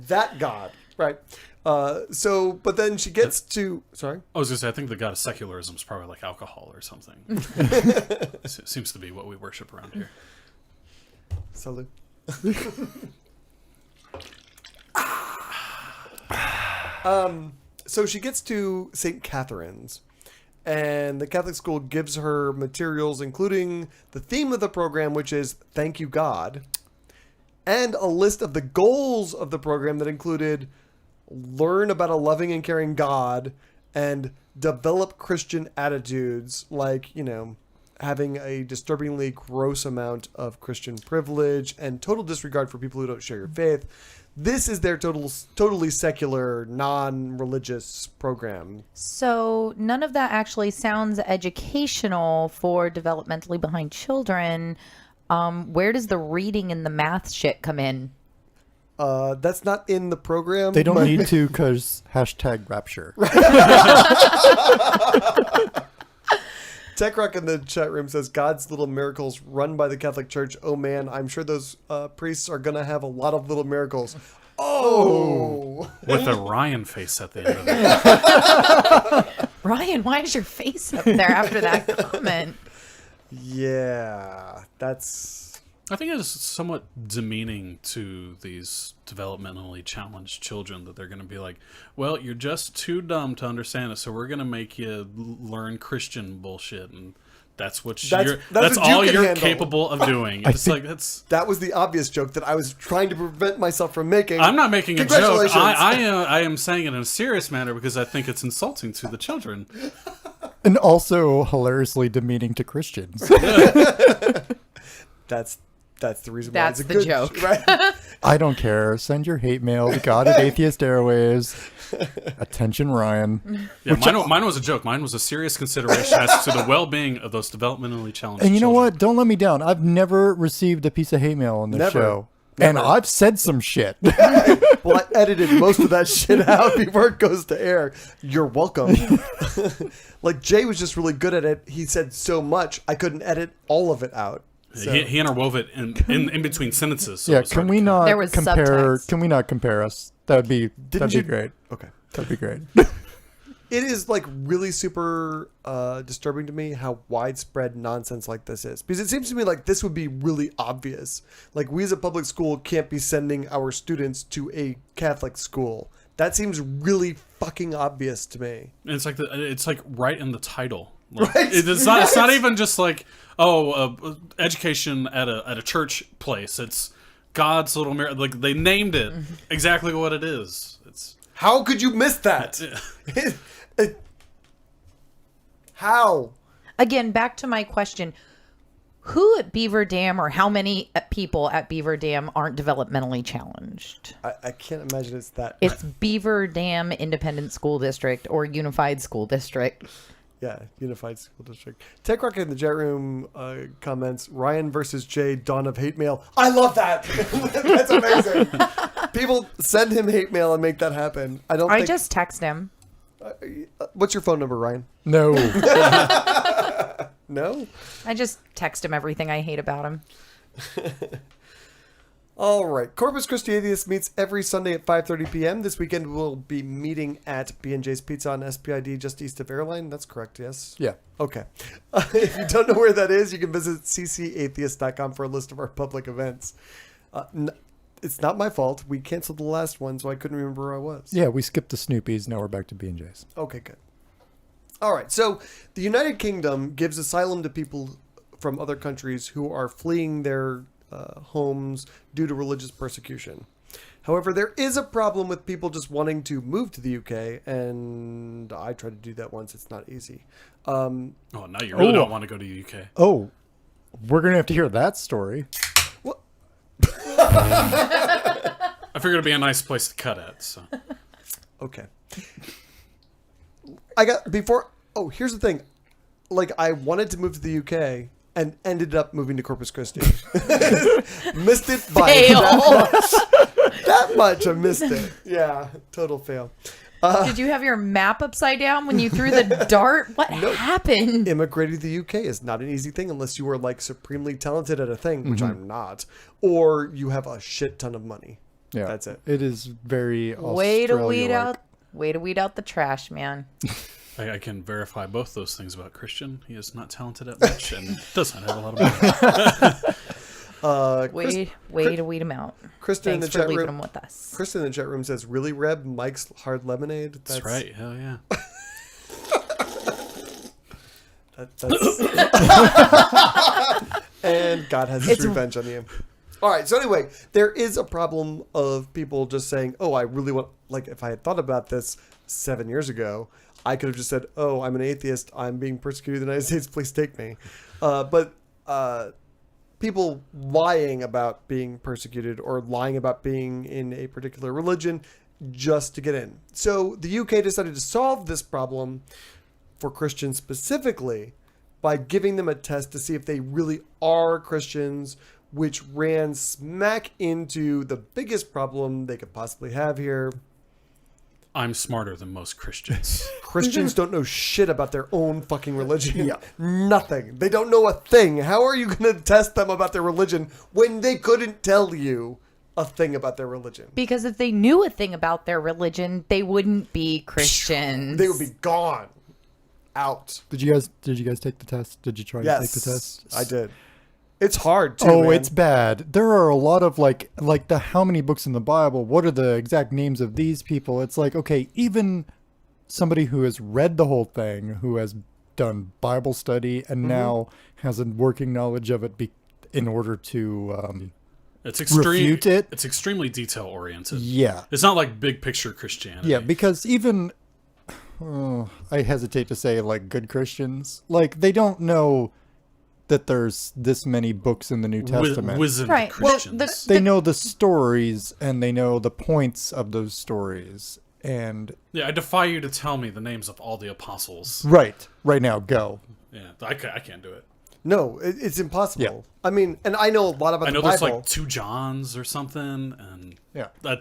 That God. Right. But then she gets to... Sorry? I was going to say, I think the god of secularism is probably like alcohol or something. Seems to be what we worship around here. Salud. So she gets to St. Catherine's, and the Catholic school gives her materials, including the theme of the program, which is Thank You, God, and a list of the goals of the program that included learn about a loving and caring God and develop Christian attitudes like, having a disturbingly gross amount of Christian privilege and total disregard for people who don't share your faith. This is their totally secular, non-religious program. So none of that actually sounds educational for developmentally behind children. Where does the reading and the math shit come in? That's not in the program. They don't need to because #rapture. Tech Rock in the chat room says God's Little Miracles run by the Catholic Church. Oh man, I'm sure those priests are going to have a lot of little miracles. Oh! With a Ryan face at the end of it. Ryan, why is your face up there after that comment? Yeah, I think it's somewhat demeaning to these developmentally challenged children that they're going to be like, well, you're just too dumb to understand it, so we're going to make you learn Christian bullshit, and that's what that's all you're capable of doing. That was the obvious joke that I was trying to prevent myself from making. I'm not making a joke. I am saying it in a serious manner because I think it's insulting to the children. And also hilariously demeaning to Christians. That's the reason why it's a the good joke. Right? I don't care. Send your hate mail to God at Atheist Airwaves. Attention, Ryan. Yeah, mine was a joke. Mine was a serious consideration as to the well-being of those developmentally challenged And you know children. what? Don't let me down. I've never received a piece of hate mail on this show. And I've said some shit. Well, I edited most of that shit out before it goes to air. You're welcome. Like, Jay was just really good at it. He said so much, I couldn't edit all of it out. So. He interwove it in between sentences. So Yeah, can we not There was compare? subtext. Can we not compare us? That'd be great. Okay. That'd be great. It is like really super disturbing to me how widespread nonsense like this is, because it seems to me like this would be really obvious. Like, we as a public school can't be sending our students to a Catholic school. That seems really fucking obvious to me. And it's like right in the title. Like, Right? It's not even just like education at a church place. It's God's little mirror. Like, they named it exactly what it is. It's How could you miss that? How? Again, back to my question. Who at Beaver Dam or how many people at Beaver Dam aren't developmentally challenged? I can't imagine it's that. It's Beaver Dam Independent School District or Unified School District. Yeah, Unified School District. Tech Rocket in the chat room comments, Ryan versus Jay, Dawn of Hate Mail. I love that. That's amazing. People send him hate mail and make that happen. I just text him. What's your phone number, Ryan? No. No? I just text him everything I hate about him. All right. Corpus Christi Atheist meets every Sunday at 5:30 p.m. This weekend we'll be meeting at B&J's Pizza on SPID just east of Airline. That's correct, yes? Yeah. Okay. If you don't know where that is, you can visit ccatheist.com for a list of our public events. It's not my fault. We canceled the last one, so I couldn't remember where I was. Yeah, we skipped the Snoopies. Now we're back to B&J's. Okay, good. All right. So the United Kingdom gives asylum to people from other countries who are fleeing their homes due to religious persecution. However, there is a problem with people just wanting to move to the UK, and I tried to do that once. It's not easy. now you really don't want to go to the UK. Oh, we're going to have to hear that story. I figured it'd be a nice place to cut at. So Okay. Here's the thing. Like, I wanted to move to the UK and ended up moving to Corpus Christi. Missed it by that much. I missed it. Yeah, total fail. Did you have your map upside down when you threw the dart? What happened? Immigrating to the UK is not an easy thing unless you are like supremely talented at a thing, which I'm not, or you have a shit ton of money. Yeah, that's it. It is very Way to weed out the trash, man. I can verify both those things about Christian. He is not talented at much and doesn't have a lot of money. Way to weed him out. Kristen Thanks in the for chat leaving room. him with us. Kristen in the chat room says, "Really, Reb? Mike's Hard Lemonade." That's right. Hell yeah. And God has his revenge on you. All right. So anyway, there is a problem of people just saying, "Oh, I really want." Like, if I had thought about this 7 years ago, I could have just said, "Oh, I'm an atheist. I'm being persecuted in the United States. Please take me." But people lying about being persecuted or lying about being in a particular religion just to get in. So the UK decided to solve this problem for Christians specifically by giving them a test to see if they really are Christians, which ran smack into the biggest problem they could possibly have here. I'm smarter than most Christians. Christians don't know shit about their own fucking religion. Yeah. Nothing. They don't know a thing. How are you going to test them about their religion when they couldn't tell you a thing about their religion? Because if they knew a thing about their religion, they wouldn't be Christians. They would be gone. Out. Did you guys take the test? Did you try to take the test? I did. It's hard too. Oh, man. it's bad. There are a lot of like the how many books in the Bible? What are the exact names of these people? It's like, okay, even somebody who has read the whole thing, who has done Bible study and now has a working knowledge of it in order to refute it. It's extremely detail oriented. Yeah. It's not like big picture Christianity. Yeah, because even I hesitate to say like good Christians, like they don't know that there's this many books in the New Testament. Right. Christians. They know the stories and they know the points of those stories. And yeah, I defy you to tell me the names of all the apostles. right now, go. Yeah, I can't do it. No, it's impossible. Yeah. I mean, and I know a lot about I know the there's Bible. like 2 Johns or something, and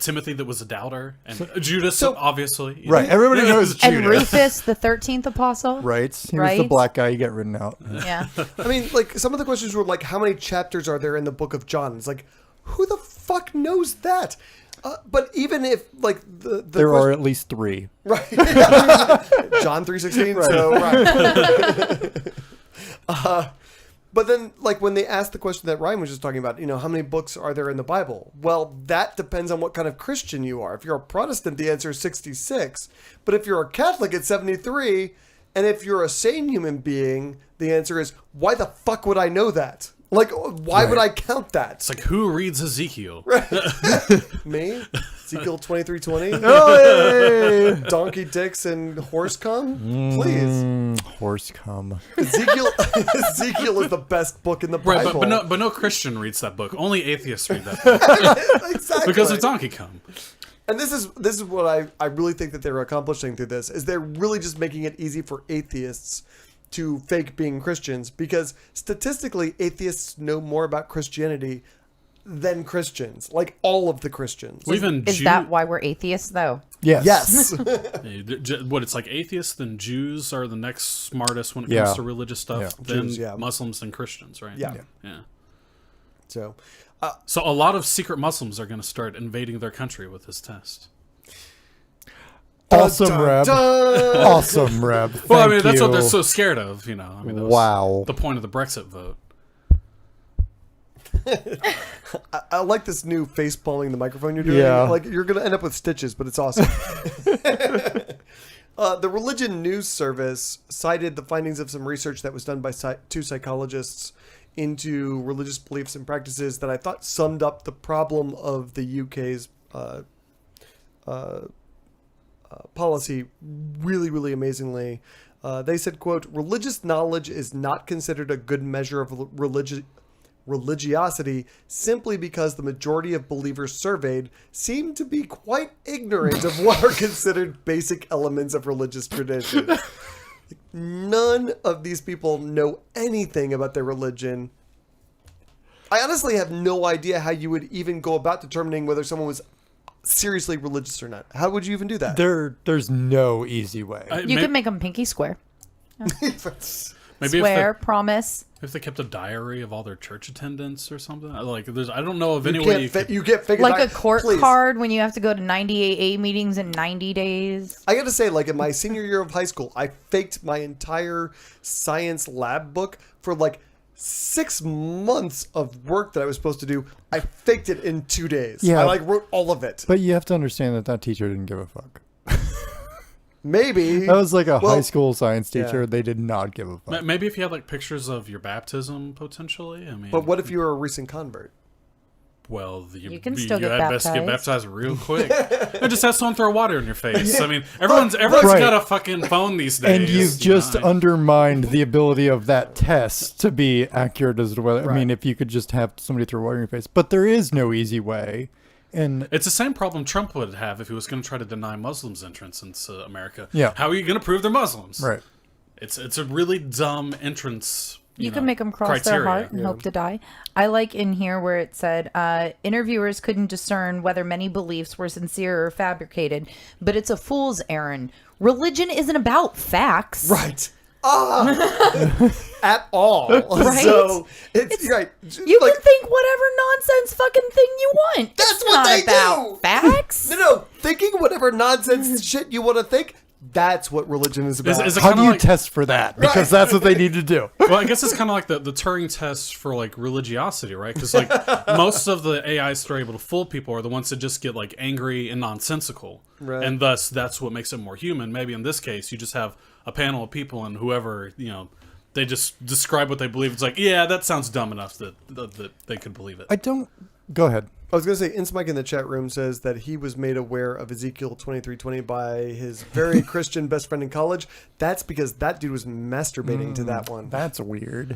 Timothy that was a doubter, and Judas, obviously. Right. Everybody knows Judas. And Rufus, the 13th apostle. Right. He was the black guy you get written out. Yeah. I mean, like, some of the questions were like, how many chapters are there in the book of John? It's like, who the fuck knows that? But even if, like, there are at least 3. Right. John 3:16. Right. So, right. But then, like, when they asked the question that Ryan was just talking about, how many books are there in the Bible? Well, that depends on what kind of Christian you are. If you're a Protestant, the answer is 66. But if you're a Catholic, it's 73. And if you're a sane human being, the answer is, why the fuck would I know that? Like, why would I count that? It's like, who reads Ezekiel? Right. Me? Ezekiel 23:20? Oh, hey! Donkey dicks and horse cum? Please. Horse cum. Ezekiel is the best book in the Bible. Right, but no Christian reads that book. Only atheists read that book. Exactly. Because of donkey cum. And this is what I really think that they're accomplishing through this, is they're really just making it easy for atheists to fake being Christians, because statistically atheists know more about Christianity than Christians, like all of the Christians. Is that why we're atheists, though? Yes. What, it's like atheists, then Jews are the next smartest when it comes to religious stuff, then Jews, Muslims, then Christians, right? Yeah. So a lot of secret Muslims are going to start invading their country with this test. Awesome, Reb. Awesome, Reb. Well, I mean, that's what they're so scared of, I mean, that was the point of the Brexit vote. I like this new face palming the microphone you're doing. Yeah. Like, you're going to end up with stitches, but it's awesome. The Religion News Service cited the findings of some research that was done by 2 psychologists into religious beliefs and practices that I thought summed up the problem of the UK's policy really, really amazingly. They said, quote, religious knowledge is not considered a good measure of religiosity simply because the majority of believers surveyed seem to be quite ignorant of what are considered basic elements of religious tradition. None of these people know anything about their religion. I honestly have no idea how you would even go about determining whether someone was seriously religious or not. How would you even do that? There's no easy way. You could make them pinky swear. Maybe swear, promise. If they kept a diary of all their church attendance or something, like I don't know of any you way you can't figure like a court card when you have to go to 90 AA meetings in 90 days. I got to say, like in my senior year of high school, I faked my entire science lab book for like 6 months of work that I was supposed to do. I faked it in 2 days. Yeah, I like wrote all of it. But you have to understand that teacher didn't give a fuck. Maybe that was like a high school science teacher. Yeah. They did not give a fuck. Maybe if you had like pictures of your baptism, potentially. I mean, but what if you were a recent convert? Well, you can still get baptized. Best get baptized real quick. And just have someone throw water in your face. Yeah. I mean, everyone's got a fucking phone these days. And you've just undermined the ability of that test to be accurate as to whether. Right. I mean, if you could just have somebody throw water in your face, but there is no easy way. And it's the same problem Trump would have if he was going to try to deny Muslims entrance into America. Yeah. How are you going to prove they're Muslims? Right. It's a really dumb entrance. You can make them cross criteria. their heart and hope to die. I like in here where it said, interviewers couldn't discern whether many beliefs were sincere or fabricated, but it's a fool's errand. Religion isn't about facts. Right. At all. Right? So it's right. You can think whatever nonsense fucking thing you want. That's it's what not they about do. Facts. No, thinking whatever nonsense shit you want to think. That's what religion is about. How do you test for that? Because that's what they need to do. Well, I guess it's kind of like the Turing test for like religiosity, right? Because like most of the AIs that are able to fool people are the ones that just get like angry and nonsensical, right. And thus that's what makes it more human. Maybe in this case, you just have a panel of people and whoever they just describe what they believe. It's like, yeah, that sounds dumb enough that they could believe it. Go ahead. I was going to say, Insmike in the chat room says that he was made aware of Ezekiel 23:20 by his very Christian best friend in college. That's because that dude was masturbating to that one. That's weird.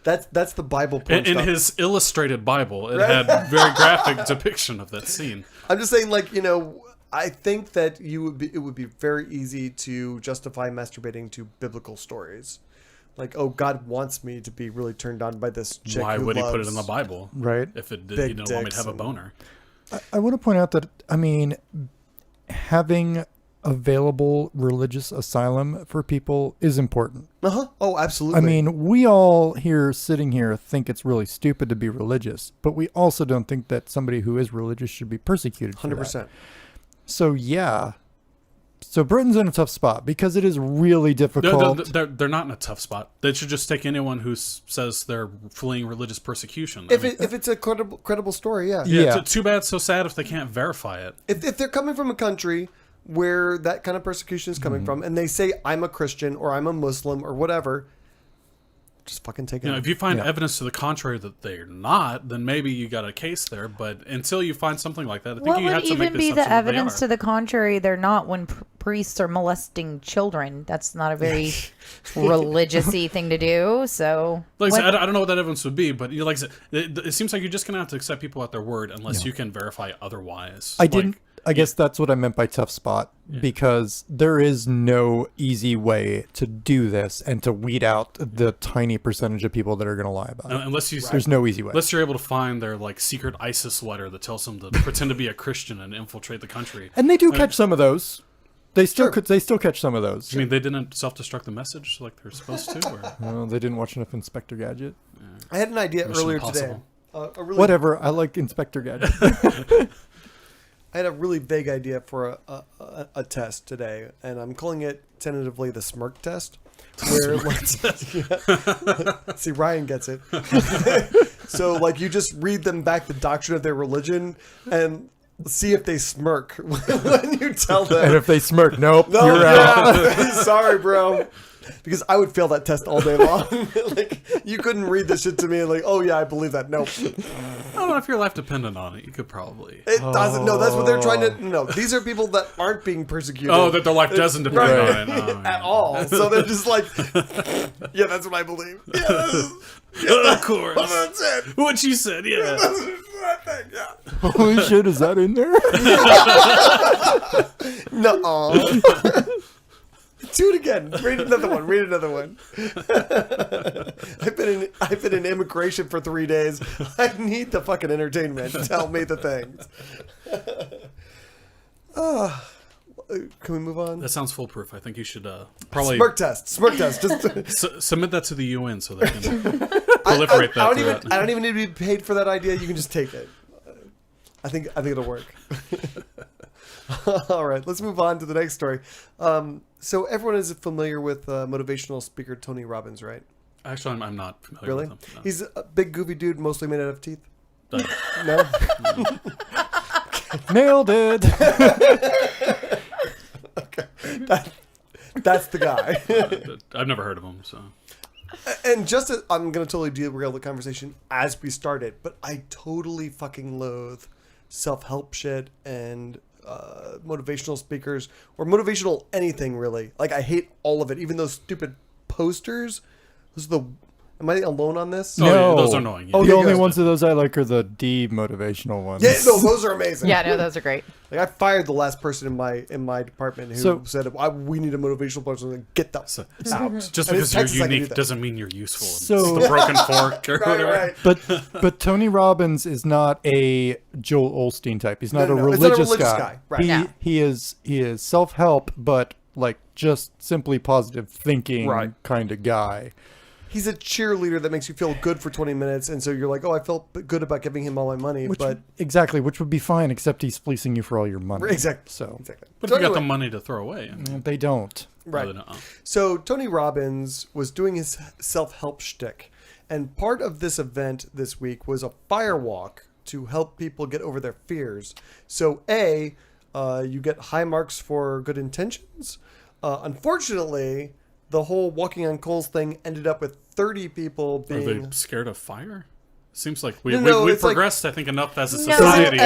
That's the Bible porn in stuff. his illustrated Bible, it had very graphic depiction of that scene. I'm just saying, like, I think that it would be very easy to justify masturbating to biblical stories. Like, oh, God wants me to be really turned on by this chick. Why who would he put it loves in the Bible? Right. If it did, big he didn't want me to dicks have a and- boner. I want to point out that, I mean, having available religious asylum for people is important. Uh-huh. Oh, absolutely. I mean, we all here sitting here think it's really stupid to be religious, but we also don't think that somebody who is religious should be persecuted for 100%. that. So, yeah. So Britain's in a tough spot because it is really difficult. They're not in a tough spot. They should just take anyone who says they're fleeing religious persecution. If it's a credible story, yeah. Yeah. Too bad, so sad if they can't verify it. If they're coming from a country where that kind of persecution is coming from, and they say, I'm a Christian or I'm a Muslim or whatever, just fucking take it. If you find evidence to the contrary that they're not, then maybe you got a case there. But until you find something like that, I think What you have would to make even the be the assumption that they evidence are. to the contrary they're not when priests are molesting children? That's not a very religious-y thing to do. So, Like I said, I don't know what that evidence would be, but like I said, it seems like you're just gonna have to accept people at their word unless you can verify otherwise. I guess that's what I meant by tough spot, because there is no easy way to do this and to weed out the tiny percentage of people that are going to lie about it. Unless There's no easy way. Unless you're able to find their like secret ISIS letter that tells them to pretend to be a Christian and infiltrate the country. And they do catch some of those. They still catch some of those. I mean, they didn't self-destruct the message like they're supposed to? Or? Well, they didn't watch enough Inspector Gadget. I had an idea Mission earlier Impossible. today. Whatever. I like Inspector Gadget. I had a really vague idea for a test today, and I'm calling it tentatively the smirk test. Where, see, Ryan gets it. So, like, you just read them back the doctrine of their religion and see if they smirk when you tell them. And if they smirk, nope, No, you're out. Sorry, bro. Because I would fail that test all day long. Like, you couldn't read this shit to me and like, oh yeah, I believe that. Nope. I don't know if your life depended on it. You could probably. It doesn't. No, that's what they're trying to. No, these are people that aren't being persecuted. Oh, that their life doesn't depend on it. Oh, at all. So they're just like, yeah, that's what I believe. Of course. Oh, that's it. What you said, yeah. That's what I think, yeah. Holy shit, is that in there? No. Do it again. Read another one. Read another one. I've been in immigration for 3 days. I need the fucking entertainment. Tell me the things. Can we move on? That sounds foolproof. I think you should probably Smirk test. Smirk test. Just submit that to the UN so they can proliferate I that. don't even need to be paid for that idea. You can just take it. I think it'll work. All right, let's move on to the next story. So everyone is familiar with motivational speaker Tony Robbins, right? Actually, I'm not familiar Really? with him. No. He's a big goofy dude, mostly made out of teeth. No? Nailed it. Okay. That's the guy. I've never heard of him, so. And just as, I'm going to totally derail the conversation as we started, but I totally fucking loathe self-help shit and motivational speakers or motivational anything, really. Like, I hate all of it, even those stupid posters. Those are the... Am I alone on this? Oh, yeah, those are annoying. Yeah. The Okay, only good. ones of those I like are the demotivational ones. Yeah, no, those are amazing. yeah, no, those are great. Like, I fired the last person in my department who said, we need a motivational person. Like, get that out. Just And because it's Texas, you're I can do unique that. doesn't mean you're useful. So- It's the broken fork or whatever. Right. But Tony Robbins is not a Joel Osteen type. He's not, No, a, no, it's not a religious religious guy. guy. Right. No. He is self-help, but like just simply positive thinking Right. kind of guy. He's a cheerleader that makes you feel good for 20 minutes, and so you're like, oh, I felt good about giving him all my money, Which but... which would be fine, except he's fleecing you for all your money. Exactly. So Exactly. But So if you got the anyway, money to throw away. I mean, they don't. Right. really don't. So Tony Robbins was doing his self-help shtick, and part of this event this week was a fire walk to help people get over their fears. So you get high marks for good intentions. Unfortunately, the whole walking on coals thing ended up with 30 people Are being... they scared of fire? Seems like we've it's like- progressed, I think, enough as a No. society.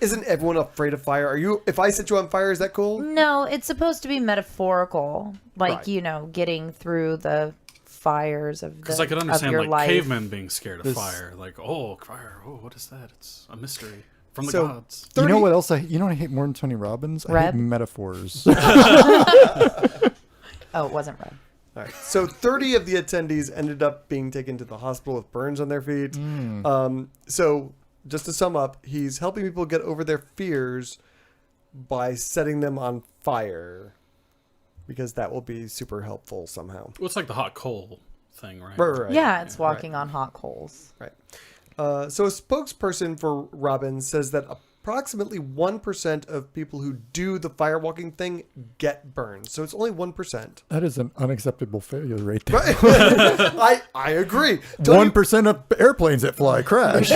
Isn't everyone afraid of fire? If I set you on fire, is that cool? No, it's supposed to be metaphorical, like Right. getting through the fires of Because I could of understand your like life. cavemen being scared of fire. Like, oh, fire. Oh, what is that? It's a mystery from the gods. 30, You know what else? You know what I hate more than Tony Robbins? I Reb? hate metaphors. Oh, it wasn't red. All right. So 30 of the attendees ended up being taken to the hospital with burns on their feet. So just to sum up, he's helping people get over their fears by setting them on fire, because that will be super helpful somehow. Well, it's like the hot coal thing, right? Right. Yeah, it's walking on hot coals. Right. So a spokesperson for Robbins says that approximately 1% of people who do the firewalking thing get burned. So it's only 1%. That is an unacceptable failure rate there. I agree. 1% of airplanes that fly crash.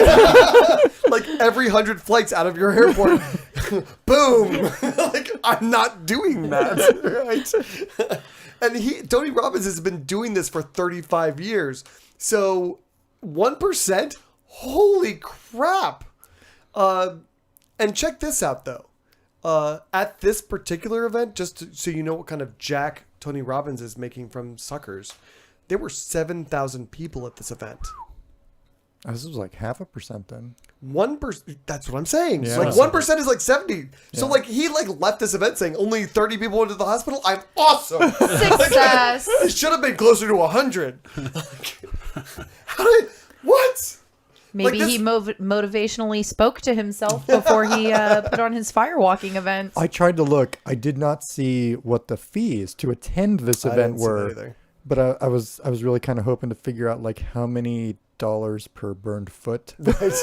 Like every 100 flights out of your airport, boom. Like, I'm not doing that. Right? And Tony Robbins has been doing this for 35 years. So 1%? Holy crap. And check this out, though. At this particular event, so you know what kind of jack Tony Robbins is making from suckers, there were 7,000 people at this event. This was like 0.5% then. 1%. That's what I'm saying. Yeah. So like 1% is like 70. So like he left this event saying only 30 people went to the hospital. I'm awesome. Success. It should have been closer to 100. What? Maybe he motivationally spoke to himself before he put on his firewalking event. I tried to look. I did not see what the fees to attend this event were. But I was really kind of hoping to figure out like how many dollars per burned foot. Right.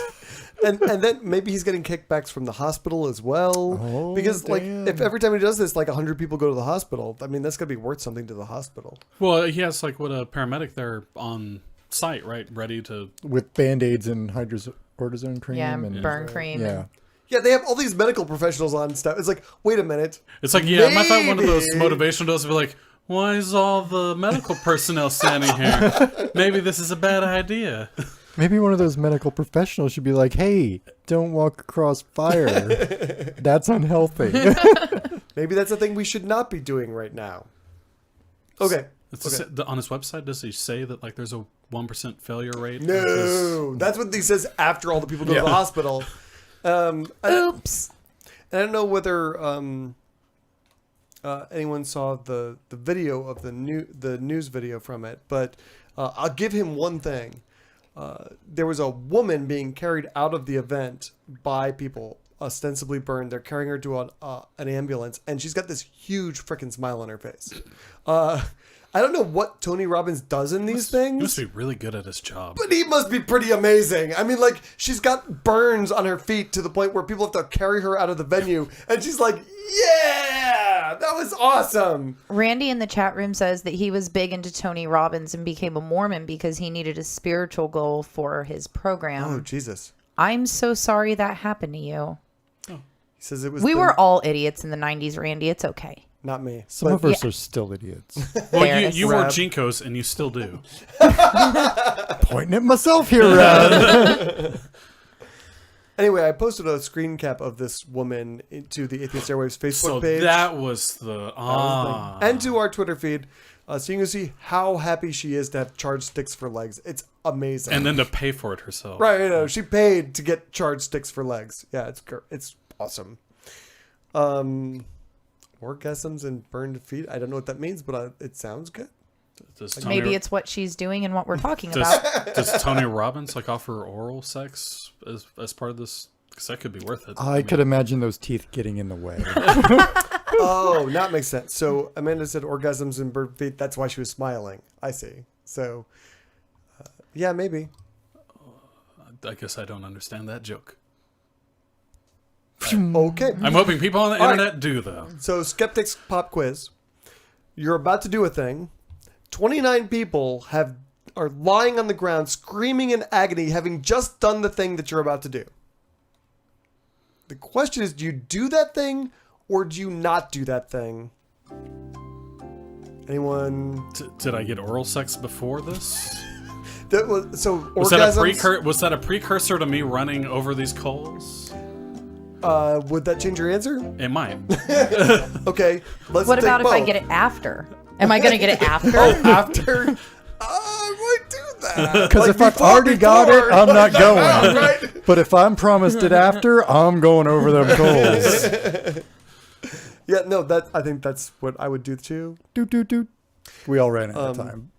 and then maybe he's getting kickbacks from the hospital as well. Because like if every time he does this, like 100 people go to the hospital, I mean, that's going to be worth something to the hospital. Well, he has like a paramedic there on site, right? Ready to... With Band-Aids and hydrocortisone cream. Yeah, and burn cream. Yeah. Yeah, they have all these medical professionals on stuff. It's like, wait a minute. It's like, yeah, I thought one of those motivational drills would be like, why is all the medical personnel standing here? Maybe this is a bad idea. Maybe one of those medical professionals should be like, hey, don't walk across fire. That's unhealthy. Maybe that's a thing we should not be doing right now. Okay. On his website, does he say that like there's a 1% failure rate? No. That's what he says after all the people go to the hospital. Oops. I don't know whether anyone saw the video of the news video from it, but I'll give him one thing. There was a woman being carried out of the event by people ostensibly burned. They're carrying her to an ambulance, and she's got this huge freaking smile on her face. I don't know what Tony Robbins does in these things. He must be really good at his job. But he must be pretty amazing. I mean, like, she's got burns on her feet to the point where people have to carry her out of the venue. And she's like, yeah, that was awesome. Randy in the chat room says that he was big into Tony Robbins and became a Mormon because he needed a spiritual goal for his program. Oh, Jesus. I'm so sorry that happened to you. He says it was. We were all idiots in the 90s, Randy. It's okay. Not me. Some of us are still idiots. Well, you wore Jinkos, and you still do. Pointing at myself here, Rad. Anyway, I posted a screen cap of this woman to the Atheist Airwaves Facebook page. So that was the... And to our Twitter feed. So you can see how happy she is to have charged sticks for legs. It's amazing. And then to pay for it herself. Right, you know, she paid to get charged sticks for legs. Yeah, it's awesome. Orgasms and burned feet. I don't know what that means, but it sounds good. Maybe it's what she's doing and what we're talking about. Does Tony Robbins offer oral sex as part of this? Because that could be worth it. I could imagine those teeth getting in the way. Oh, that makes sense. So Amanda said orgasms and burned feet. That's why she was smiling. I see. So, yeah, maybe. I guess I don't understand that joke. Okay. I'm hoping people on the internet do, though. So, Skeptics Pop Quiz. You're about to do a thing. 29 people are lying on the ground, screaming in agony, having just done the thing that you're about to do. The question is, do you do that thing or do you not do that thing? Anyone? Did I get oral sex before this? Was that a precursor to me running over these coals? Would that change your answer? It might. Okay. What about if I get it after? Am I going to get it after? After? I might do that. Because if I've already got it, I'm not going. Right? But if I'm promised it after, I'm going over them coals. Yeah, no, I think that's what I would do too. Doot, doot, doot. We all ran out of time.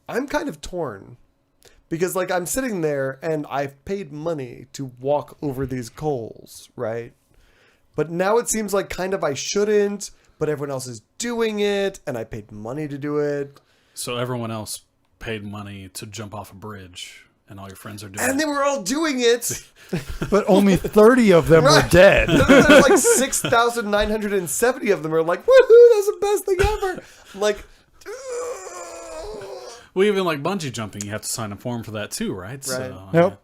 I'm kind of torn because like I'm sitting there and I've paid money to walk over these coals, right? But now it seems like kind of I shouldn't, but everyone else is doing it and I paid money to do it. So everyone else paid money to jump off a bridge and all your friends are doing And it. they were all doing it. But only 30 of them were dead. There's like 6,970 of them are like, woohoo, that's the best thing ever. I'm like, Well, even like bungee jumping, you have to sign a form for that too, right? Right. So, Nope.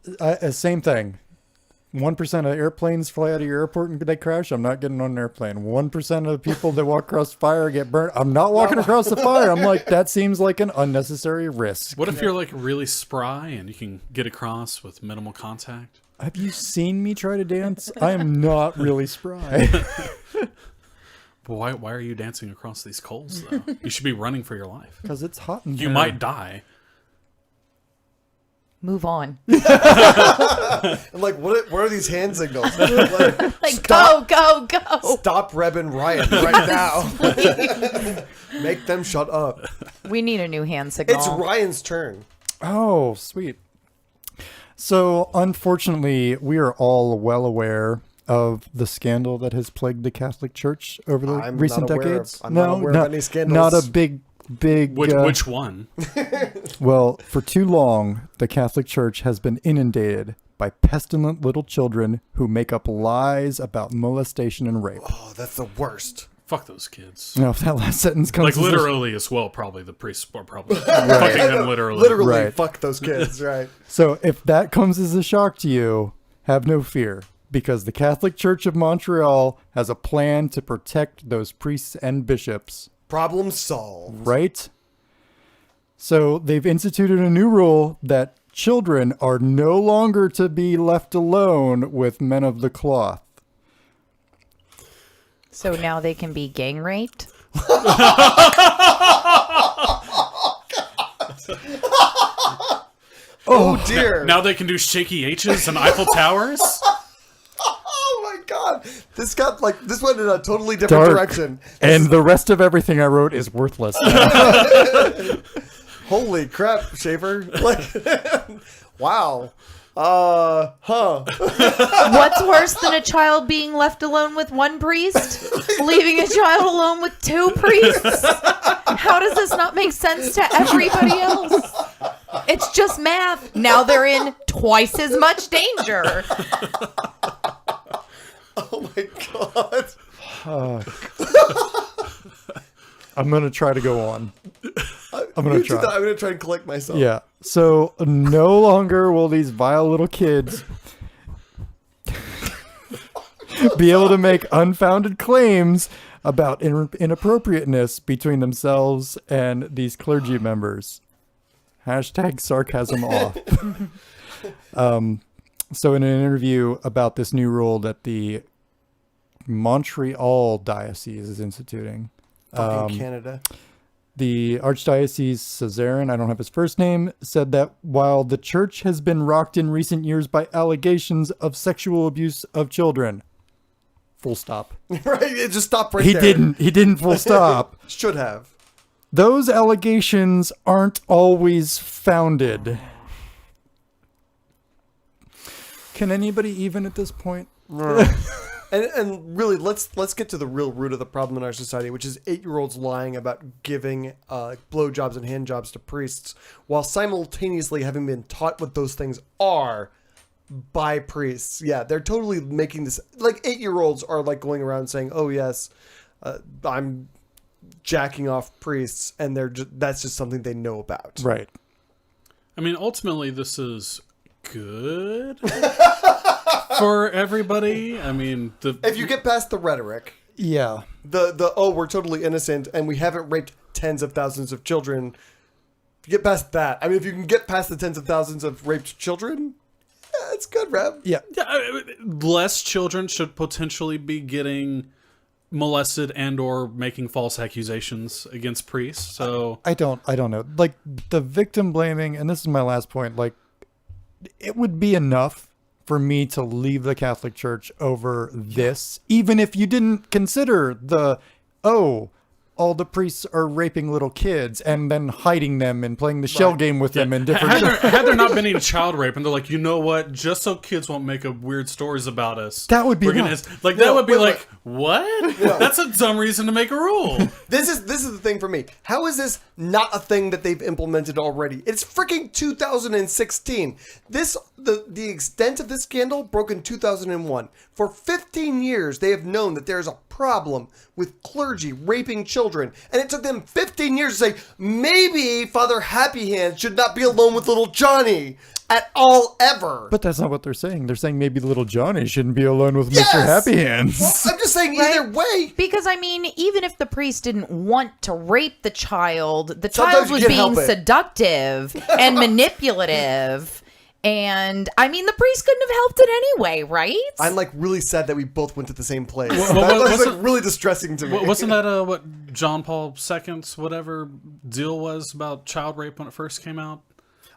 Same thing. 1% of airplanes fly out of your airport and they crash. I'm not getting on an airplane. 1% of the people that walk across fire get burnt. I'm not walking across the fire. I'm like, that seems like an unnecessary risk. What if you're like really spry and you can get across with minimal contact? Have you seen me try to dance? I am not really spry. But why are you dancing across these coals though? You should be running for your life. Because it's hot in You here. might die. Move on. I'm like, what are these hand signals? Like, Like, go, go, go. stop Reb and Ryan right now. Make them shut up. We need a new hand signal. It's Ryan's turn. Oh, sweet. So, unfortunately, we are all well aware of the scandal that has plagued the Catholic Church over the I'm recent not aware decades. of- I'm not aware of any scandals. Not a big. Which one? Well, for too long, the Catholic Church has been inundated by pestilent little children who make up lies about molestation and rape. Oh, that's the worst. Fuck those kids. Now, if that last sentence comes Like as a- literally as well, probably the priests are probably fucking them literally. Literally, Right. fuck those kids, right? So if that comes as a shock to you, have no fear, because the Catholic Church of Montreal has a plan to protect those priests and bishops. Problem solved. Right? So they've instituted a new rule that children are no longer to be left alone with men of the cloth. So now they can be gang raped? Oh dear. Now they can do shaky H's and Eiffel Towers? Oh my god. This went in a totally different Dark. direction. And the rest of everything I wrote is worthless now. Holy crap, Schafer. Like, wow. Huh. What's worse than a child being left alone with one priest? Leaving a child alone with two priests? How does this not make sense to everybody else? It's just math. Now they're in twice as much danger. Oh my god. I'm going to try to go on. I'm going to try. I'm going to try and collect myself. Yeah. So no longer will these vile little kids be able to make unfounded claims about inappropriateness between themselves and these clergy members. Hashtag sarcasm off. So in an interview about this new rule that the Montreal Diocese is instituting, Fucking Canada. the Archdiocese Caesarean, I don't have his first name, said that while the church has been rocked in recent years by allegations of sexual abuse of children, full stop. Right? It just stopped right He there. didn't full stop. Should have. Those allegations aren't always founded. Can anybody even at this point? And really, let's get to the real root of the problem in our society, which is 8-year-olds lying about giving blowjobs and handjobs to priests, while simultaneously having been taught what those things are by priests. Yeah, they're totally making this, like 8-year-olds are like going around saying, "Oh yes, I'm jacking off priests," and that's just something they know about. Right. I mean, ultimately, this is good for everybody. I mean, If you get past the rhetoric, Yeah. the oh, we're totally innocent and we haven't raped tens of thousands of children. If you get past that, I mean, if you can get past the tens of thousands of raped children, yeah, it's good, Reb. Yeah. less children should potentially be getting molested and or making false accusations against priests. So I don't know. Like the victim blaming, and this is my last point, like it would be enough for me to leave the Catholic Church over this, even if you didn't consider all the priests are raping little kids and then hiding them and playing the shell game with them in different... Had there not been any child rape, and they're like, you know what? Just so kids won't make up weird stories about us. That would be what? That's a dumb reason to make a rule. This is the thing for me. How is this not a thing that they've implemented already? It's freaking 2016. The extent of this scandal broke in 2001. For 15 years, they have known that there's a problem with clergy raping children, and it took them 15 years to say maybe Father Happy Hands should not be alone with little Johnny at all ever. But that's not what they're saying. They're saying maybe little Johnny shouldn't be alone with Mr. Happy Hands. Well, I'm just saying either way. Because, I mean, even if the priest didn't want to rape the child was being seductive and manipulative. And, I mean, the priest couldn't have helped it anyway, right? I'm, like, really sad that we both went to the same place. That's like, really distressing to me. Wasn't that what John Paul II's whatever deal was about child rape when it first came out?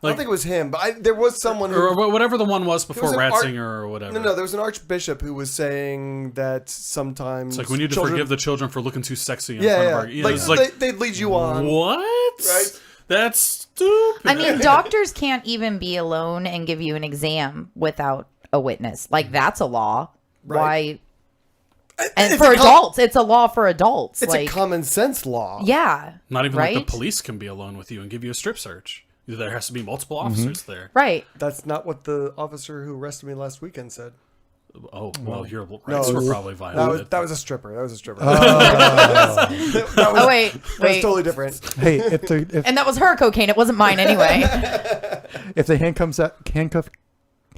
I don't think it was him, but there was someone who... Or whatever the one was before Ratzinger or whatever. No, there was an archbishop who was saying that sometimes... It's like, we need to forgive the children for looking too sexy in front of our... You know, they'd lead you on. What? Right? That's stupid. I mean, doctors can't even be alone and give you an exam without a witness. Like, that's a law. Right. Why? And for adults, it's a law for adults. It's a common sense law. Yeah. Not even like the police can be alone with you and give you a strip search. There has to be multiple officers there. Right. That's not what the officer who arrested me last weekend said. Oh, well, your rights were probably violated. That was a stripper. That was a stripper. Wait. That was totally different. Hey, and that was her cocaine. It wasn't mine anyway. If the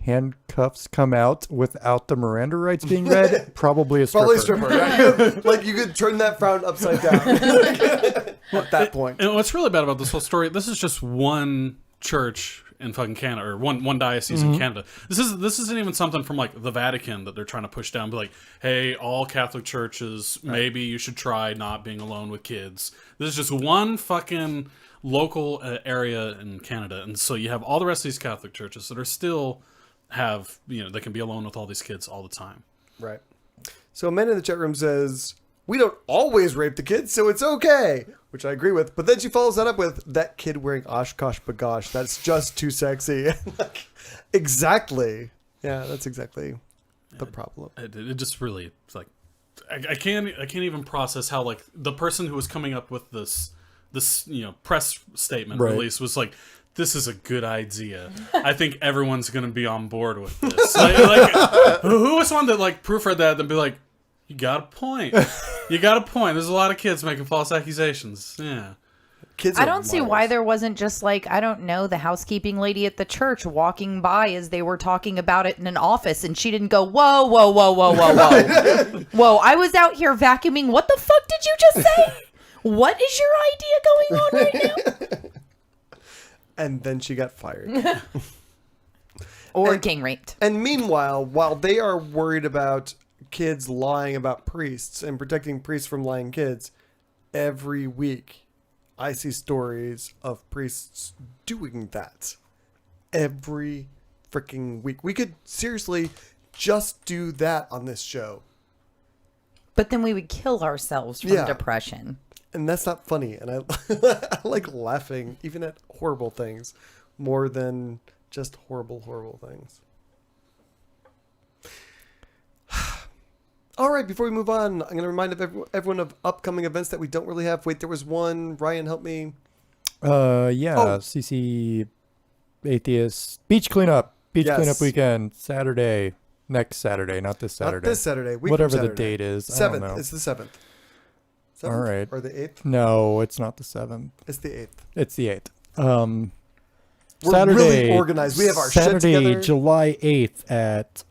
handcuffs come out without the Miranda rights being read, probably a stripper. Probably a stripper. Yeah. You could turn that frown upside down at that point. And what's really bad about this whole story, this is just one church in fucking Canada, or one diocese in Canada. This isn't even something from like the Vatican that they're trying to push down. Be like, hey, all Catholic churches, maybe you should try not being alone with kids. This is just one fucking local area in Canada, and so you have all the rest of these Catholic churches that are still have, you know, they can be alone with all these kids all the time. Right. So Amanda in the chat room says, we don't always rape the kids, so it's okay, which I agree with. But then she follows that up with, that kid wearing Oshkosh bagosh, that's just too sexy. Exactly. Yeah, that's exactly the problem. It just really, it's like, I can't even process how, like, the person who was coming up with this you know, press statement release was like, this is a good idea. I think everyone's going to be on board with this. Who was one that like proofread that and be like, you got a point. You got a point. There's a lot of kids making false accusations. Yeah. Kids I don't see why there wasn't just like, I don't know, the housekeeping lady at the church walking by as they were talking about it in an office, and she didn't go, whoa, whoa, whoa, whoa, whoa, whoa. Whoa, I was out here vacuuming. What the fuck did you just say? What is your idea going on right now? And then she got fired. Or gang raped. And meanwhile, while they are worried about kids lying about priests and protecting priests from lying kids, every week I see stories of priests doing that. Every freaking week. We could seriously just do that on this show. But then we would kill ourselves from depression. And that's not funny. And I like laughing even at horrible things more than just horrible things. All right, before we move on, I'm going to remind everyone of upcoming events that we don't really have. Wait, there was one. Ryan, help me. CC Atheist Beach Cleanup. Cleanup weekend. Saturday. Next Saturday, not this Saturday. Not this Saturday. Whatever the date is. 7th. It's the 7th. 7th. All right. Or the 8th? No, it's not the 7th. It's the 8th. It's the 8th. We're Saturday, really organized. We have our shit together. Saturday, July 8th at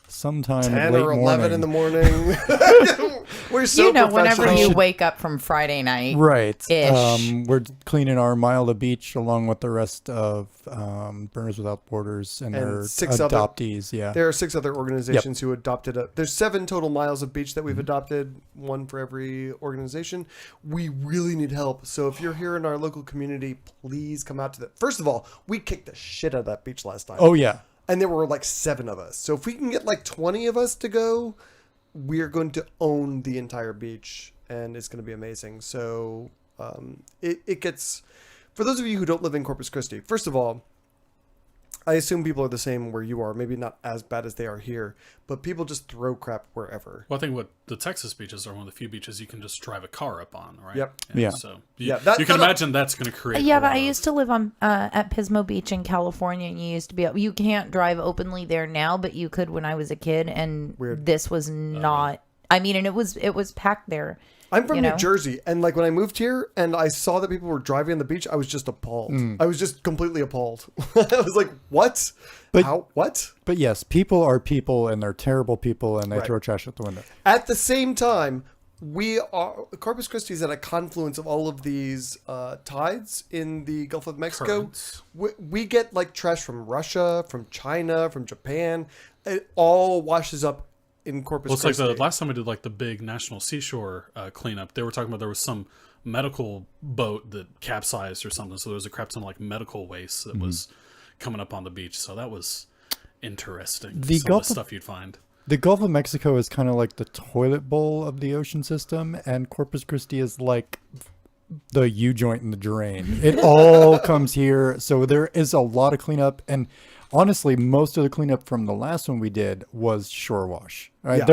sometime 10 late or 11 in the morning. We're so whenever you wake up from Friday night. Right. Ish. We're cleaning our mile of beach along with the rest of Burners Without Borders and their adoptees. There are 6 other organizations who adopted there's 7 total miles of beach that we've adopted, 1 for every organization. We really need help. So if you're here in our local community, please come out to that. First of all, we kicked the shit out of that beach last time. Oh, yeah. And there were like 7 of us. So if we can get like 20 of us to go, we're going to own the entire beach. and it's going to be amazing. So it gets, for those of you who don't live in Corpus Christi, first of all, I assume people are the same where you are, maybe not as bad as they are here, but people just throw crap wherever. Well, I think what the Texas beaches are one of the few beaches you can just drive a car up on, right? Yep. And Yeah. So Yeah, you can imagine that's going to create. Yeah, but I used to live on at Pismo Beach in California, and you used to be you can't drive openly there now, but you could when I was a kid, and this was not. I mean, and it was packed there. I'm from New Jersey, and like when I moved here and I saw that people were driving on the beach, I was just appalled. I was just completely appalled. I was like, "What? How? What?" But yes, people are people, and they're terrible people, and they throw trash out the window. At the same time, Corpus Christi is at a confluence of all of these tides in the Gulf of Mexico. We get like trash from Russia, from China, from Japan. It all washes up in Corpus Christi. It's like the last time I did like the big national seashore cleanup, they were talking about there was some medical boat that capsized or something. So there was a crap ton of like medical waste that was coming up on the beach. So that was interesting. Some of the stuff you'd find. The Gulf of Mexico is kind of like the toilet bowl of the ocean system, and Corpus Christi is like the U-joint in the drain. It all comes here. So there is a lot of cleanup, and honestly, most of the cleanup from the last one we did was shore wash. Right? Yeah.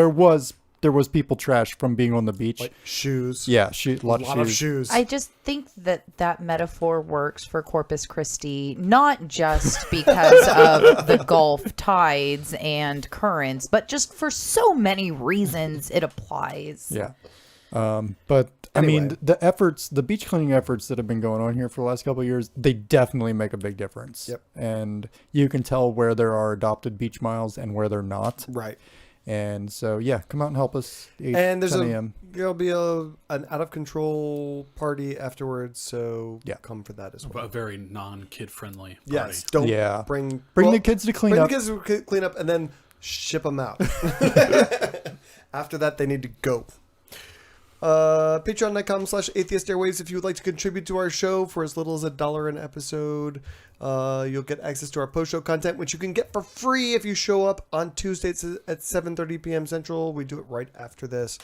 There was people trash from being on the beach. Like shoes. Yeah, a lot of shoes. I just think that metaphor works for Corpus Christi, not just because of the Gulf tides and currents, but just for so many reasons it applies. Yeah. But I mean, the beach cleaning efforts that have been going on here for the last couple of years, they definitely make a big difference. Yep. And you can tell where there are adopted beach miles and where they're not. Right. And so, yeah, come out and help us. 8, And there'll be an out of control party afterwards. So come for that as well. A very non-kid friendly party. Yes. Don't bring the kids to clean up. Bring the kids to clean up and then ship them out. After that, they need to go. Patreon.com/Atheist Airwaves if you would like to contribute to our show for as little as $1 an episode. You'll get access to our post-show content, which you can get for free if you show up on Tuesdays at 7:30 p.m. Central. We do it right after this.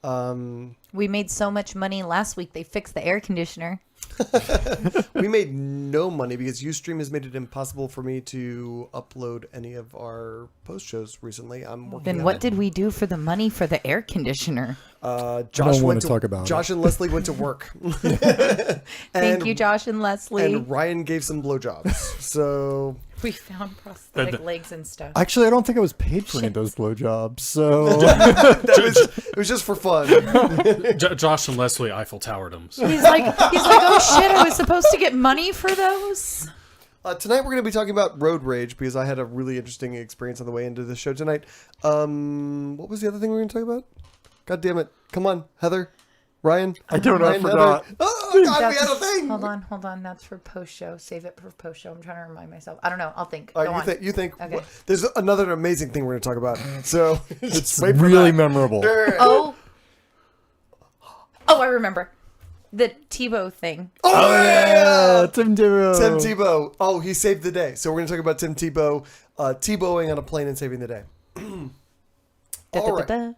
We made so much money last week, they fixed the air conditioner. We made no money because Ustream has made it impossible for me to upload any of our post shows recently. I'm working. Then what did we do for the money for the air conditioner? Josh and Leslie went to work. Thank you, Josh and Leslie. And Ryan gave some blowjobs. So we found prosthetic legs and stuff. Actually, I don't think I was paid for any of those blowjobs. So it was just for fun. Josh and Leslie Eiffel Towered them. So. He's like, oh shit, I was supposed to get money for those. Tonight we're going to be talking about road rage because I had a really interesting experience on the way into the show tonight. What was the other thing we were going to talk about? God damn it. Come on, Heather. Ryan. I don't know. I forgot. Oh, God, we had a thing. Hold on. That's for post-show. Save it for post-show. I'm trying to remind myself. I don't know. I'll think. All right, you think. Okay. There's another amazing thing we're going to talk about. So it's really memorable. Oh, I remember. The Tebow thing. Oh, yeah! Tim Tebow. Tim Tebow. Oh, he saved the day. So we're going to talk about Tim Tebow Tebowing on a plane and saving the day. All right.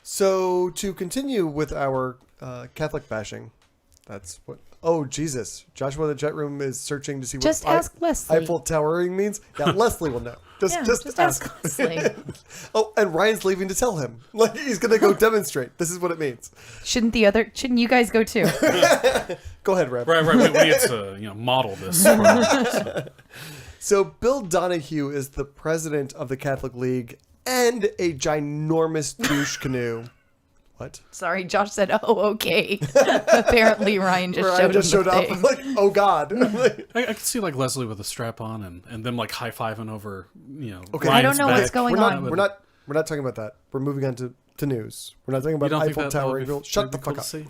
So to continue with our Catholic bashing, that's what. Oh Jesus! Joshua in the chat room is searching to see what ask Leslie. Eiffel Towering means. Yeah, Leslie will know. Just ask Leslie. Oh, and Ryan's leaving to tell him. Like he's gonna go demonstrate. This is what it means. Shouldn't you guys go too? Go ahead, Rev. Right. We need to model this. So Bill Donahue is the president of the Catholic League and a ginormous douche canoe. What? Sorry, Josh said, "Oh, okay." Apparently, Ryan just showed up. I'm like, oh God. I can see like Leslie with a strap on and them like high fiving over, Okay, I don't know what's going on. We're not talking about that. We're moving on to news. We're not talking about Eiffel Tower. Shut the fuck up. That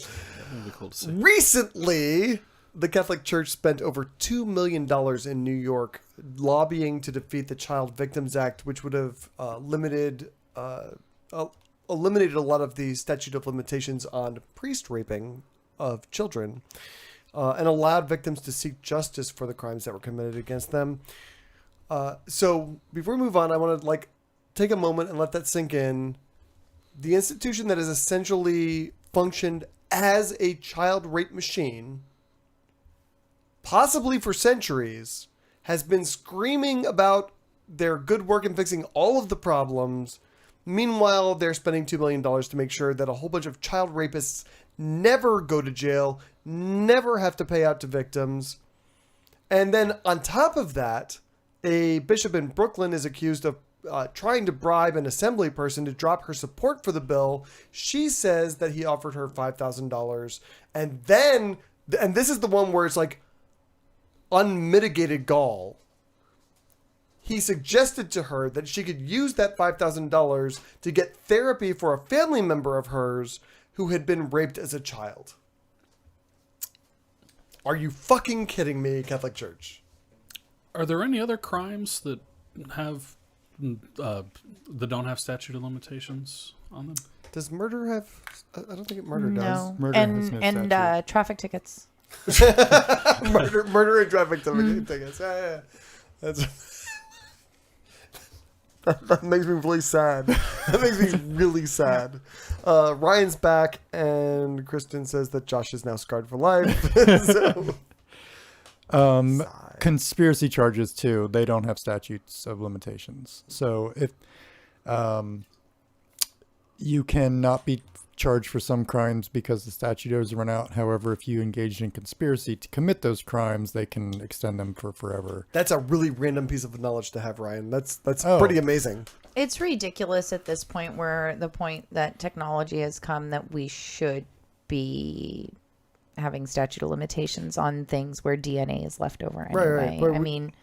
would be cool to see. Recently, the Catholic Church spent over $2 million in New York lobbying to defeat the Child Victims Act, which would have eliminated a lot of the statute of limitations on priest raping of children and allowed victims to seek justice for the crimes that were committed against them. So before we move on, I want to take a moment and let that sink in. The institution that is essentially functioned as a child rape machine, possibly for centuries, has been screaming about their good work in fixing all of the problems. Meanwhile, they're spending $2 million to make sure that a whole bunch of child rapists never go to jail, never have to pay out to victims. And then on top of that, a bishop in Brooklyn is accused of trying to bribe an assembly person to drop her support for the bill. She says that he offered her $5,000. And this is the one where it's like unmitigated gall. He suggested to her that she could use that $5,000 to get therapy for a family member of hers who had been raped as a child. Are you fucking kidding me, Catholic Church? Are there any other crimes that have that don't have statute of limitations on them? Does murder have? I don't think murder does. No. Murder has no and statute. traffic tickets. murder and traffic tickets. Yeah. That makes me really sad. That makes me really sad. Ryan's back, and Kristen says that Josh is now scarred for life. Conspiracy charges too. They don't have statutes of limitations. So if you cannot be charged for some crimes because the statute has run out. However, if you engaged in conspiracy to commit those crimes, they can extend them for forever. That's a really random piece of knowledge to have, Ryan. That's pretty amazing. It's ridiculous at this point, where the point that technology has come that we should be having statute of limitations on things where DNA is left over anyway. Right. I mean,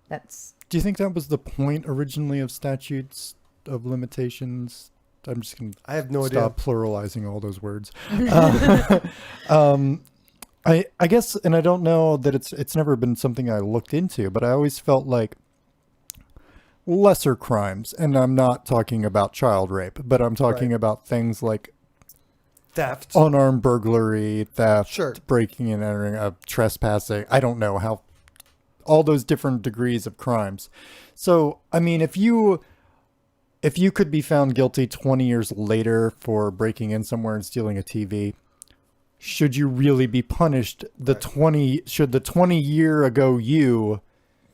that's... Do you think that was the point originally of statutes of limitations? I'm just going I have no to idea. stop pluralizing all those words. I guess, and I don't know that it's never been something I looked into, but I always felt like lesser crimes, and I'm not talking about child rape, but I'm talking about things like theft, unarmed burglary, theft, Sure. breaking and entering, trespassing. I don't know how, all those different degrees of crimes. So, I mean, if you could be found guilty 20 years later for breaking in somewhere and stealing a TV, should you really be punished? Should the 20-year ago you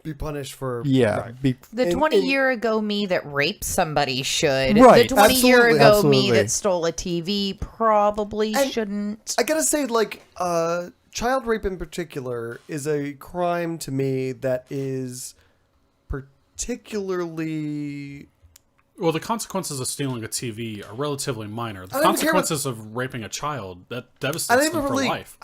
be punished for... Yeah. Right. The 20-year ago me that raped somebody should. Right. The 20-year ago Absolutely. me that stole a TV probably shouldn't. I gotta say, like, child rape in particular is a crime to me that is particularly... Well, the consequences of stealing a TV are relatively minor. The I don't care consequences of raping a child, that I devastates don't them even for really. life.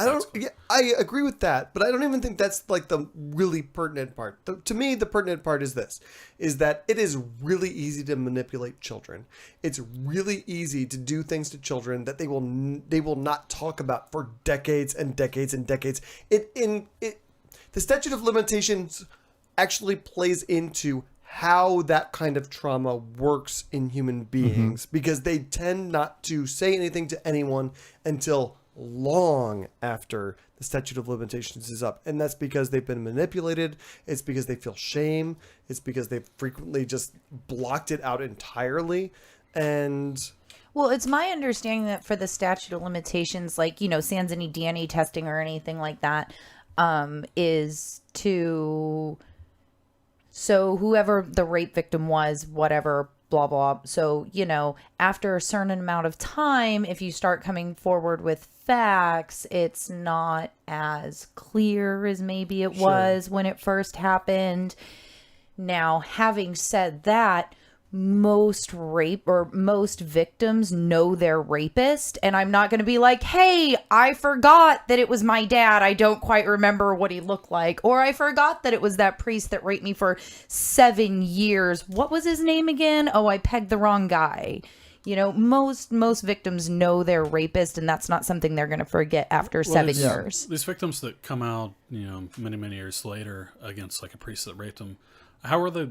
I agree with that, but I don't even think that's like the really pertinent part. To me, the pertinent part is this: is that it is really easy to manipulate children. It's really easy to do things to children that they will not talk about for decades and decades and decades. The statute of limitations actually plays into how that kind of trauma works in human beings, because they tend not to say anything to anyone until long after the statute of limitations is up. And that's because they've been manipulated. It's because they feel shame. It's because they've frequently just blocked it out entirely. And... Well, it's my understanding that for the statute of limitations, like, sans any DNA testing or anything like that, is to... So whoever the rape victim was, whatever, blah, blah. So, after a certain amount of time, if you start coming forward with facts, it's not as clear as maybe it was when it first happened. Now, having said that, most victims know their rapist, and I'm not going to be like, hey, I forgot that it was my dad, I don't quite remember what he looked like, or I forgot that it was that priest that raped me for 7 years. What was his name again? Oh, I pegged the wrong guy. Most victims know their rapist, and that's not something they're going to forget after 7 years. These victims that come out, many years later against like a priest that raped them, how are they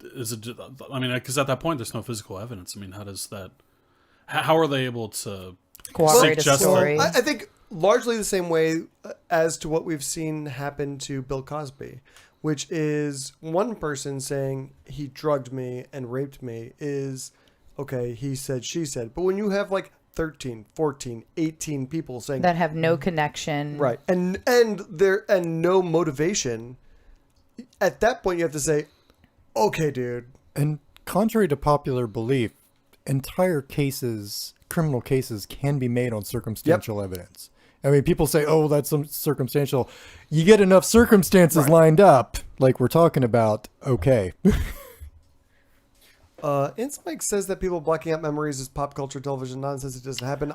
because at that point there's no physical evidence. I mean, how are they able to corroborate a story? I think largely the same way as to what we've seen happen to Bill Cosby, which is one person saying he drugged me and raped me is, okay, he said, she said. But when you have like 13, 14, 18 people saying That have no connection. right, and no motivation. At that point, you have to say, "Okay, dude." And contrary to popular belief, entire cases, criminal cases, can be made on circumstantial evidence. I mean, people say, "Oh, that's some circumstantial." You get enough circumstances lined up, like we're talking about. Okay. Mike says that people blocking out memories is pop culture television nonsense. It doesn't happen.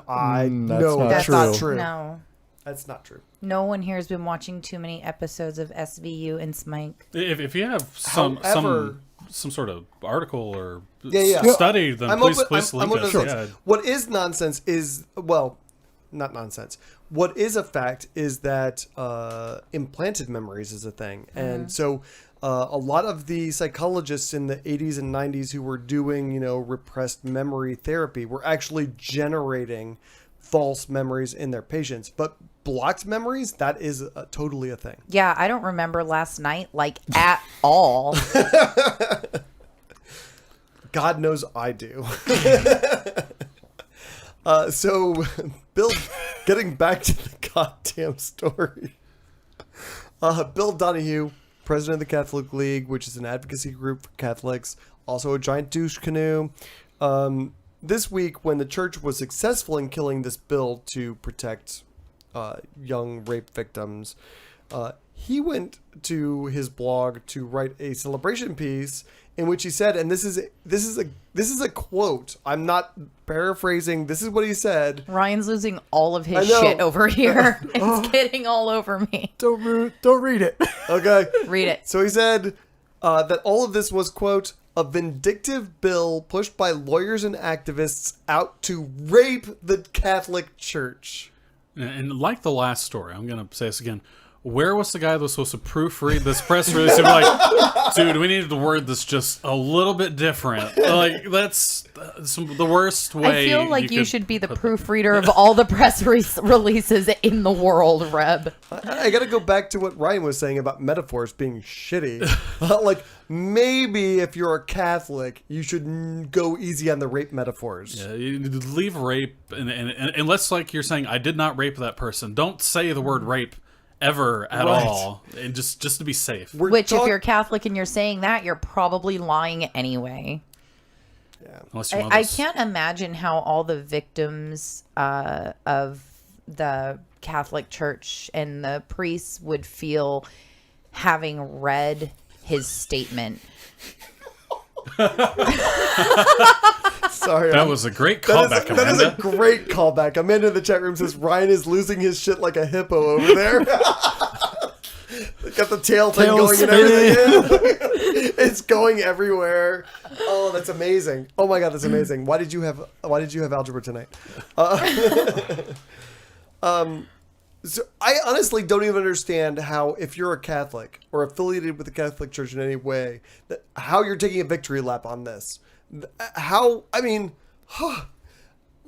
That's not true. No. That's not true. No one here has been watching too many episodes of SVU and Smike. If you have some sort of article or study, then please link us. Yeah. What is nonsense is, well, not nonsense. What is a fact is that implanted memories is a thing. And so a lot of the psychologists in the 80s and 90s who were doing, repressed memory therapy were actually generating false memories in their patients. But blocked memories, that is totally a thing. Yeah, I don't remember last night, like, at all. God knows I do. So, Bill, getting back to the goddamn story. Bill Donahue, president of the Catholic League, which is an advocacy group for Catholics, also a giant douche canoe. This week, when the church was successful in killing this bill to protect young rape victims, he went to his blog to write a celebration piece in which he said, and this is a quote. I'm not paraphrasing. This is what he said. Ryan's losing all of his shit over here. It's getting all over me. Don't read it. Okay. Read it. So he said that all of this was, quote, a vindictive bill pushed by lawyers and activists out to rape the Catholic Church. And like the last story, I'm going to say this again. Where was the guy that was supposed to proofread this press release? And be like, dude, we needed to word this just a little bit different. Like, that's the worst way. I feel like you should be the proofreader of all the press releases in the world, Reb. I got to go back to what Ryan was saying about metaphors being shitty. Like, maybe if you're a Catholic, you should go easy on the rape metaphors. Yeah, you leave rape, and unless, like, you're saying, I did not rape that person, don't say the word rape ever at all, and just to be safe. If you're Catholic and you're saying that, you're probably lying anyway. Yeah. I can't imagine how all the victims of the Catholic Church and the priests would feel having read his statement. Sorry. That was a great callback, Amanda. That is a great callback. Amanda in the chat room says Ryan is losing his shit like a hippo over there. Got the tail thing going and everything. It's going everywhere. Oh, that's amazing. Oh my God, that's amazing. Why did you have algebra tonight? So I honestly don't even understand how, if you're a Catholic or affiliated with the Catholic Church in any way, how you're taking a victory lap on this.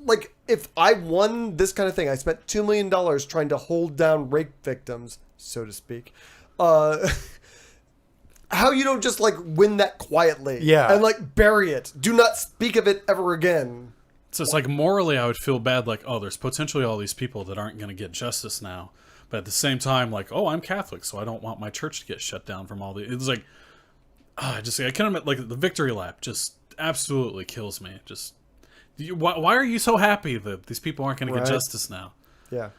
Like, if I won this kind of thing, I spent $2 million trying to hold down rape victims, so to speak. How you don't just, like, win that quietly. Yeah. And, like, bury it. Do not speak of it ever again. So it's like, morally, I would feel bad, like, oh, there's potentially all these people that aren't going to get justice now. But at the same time, like, oh, I'm Catholic, so I don't want my church to get shut down from all the... It's like, I can't, like, the victory lap just absolutely kills me. Just, why are you so happy that these people aren't going to get justice now? Yeah.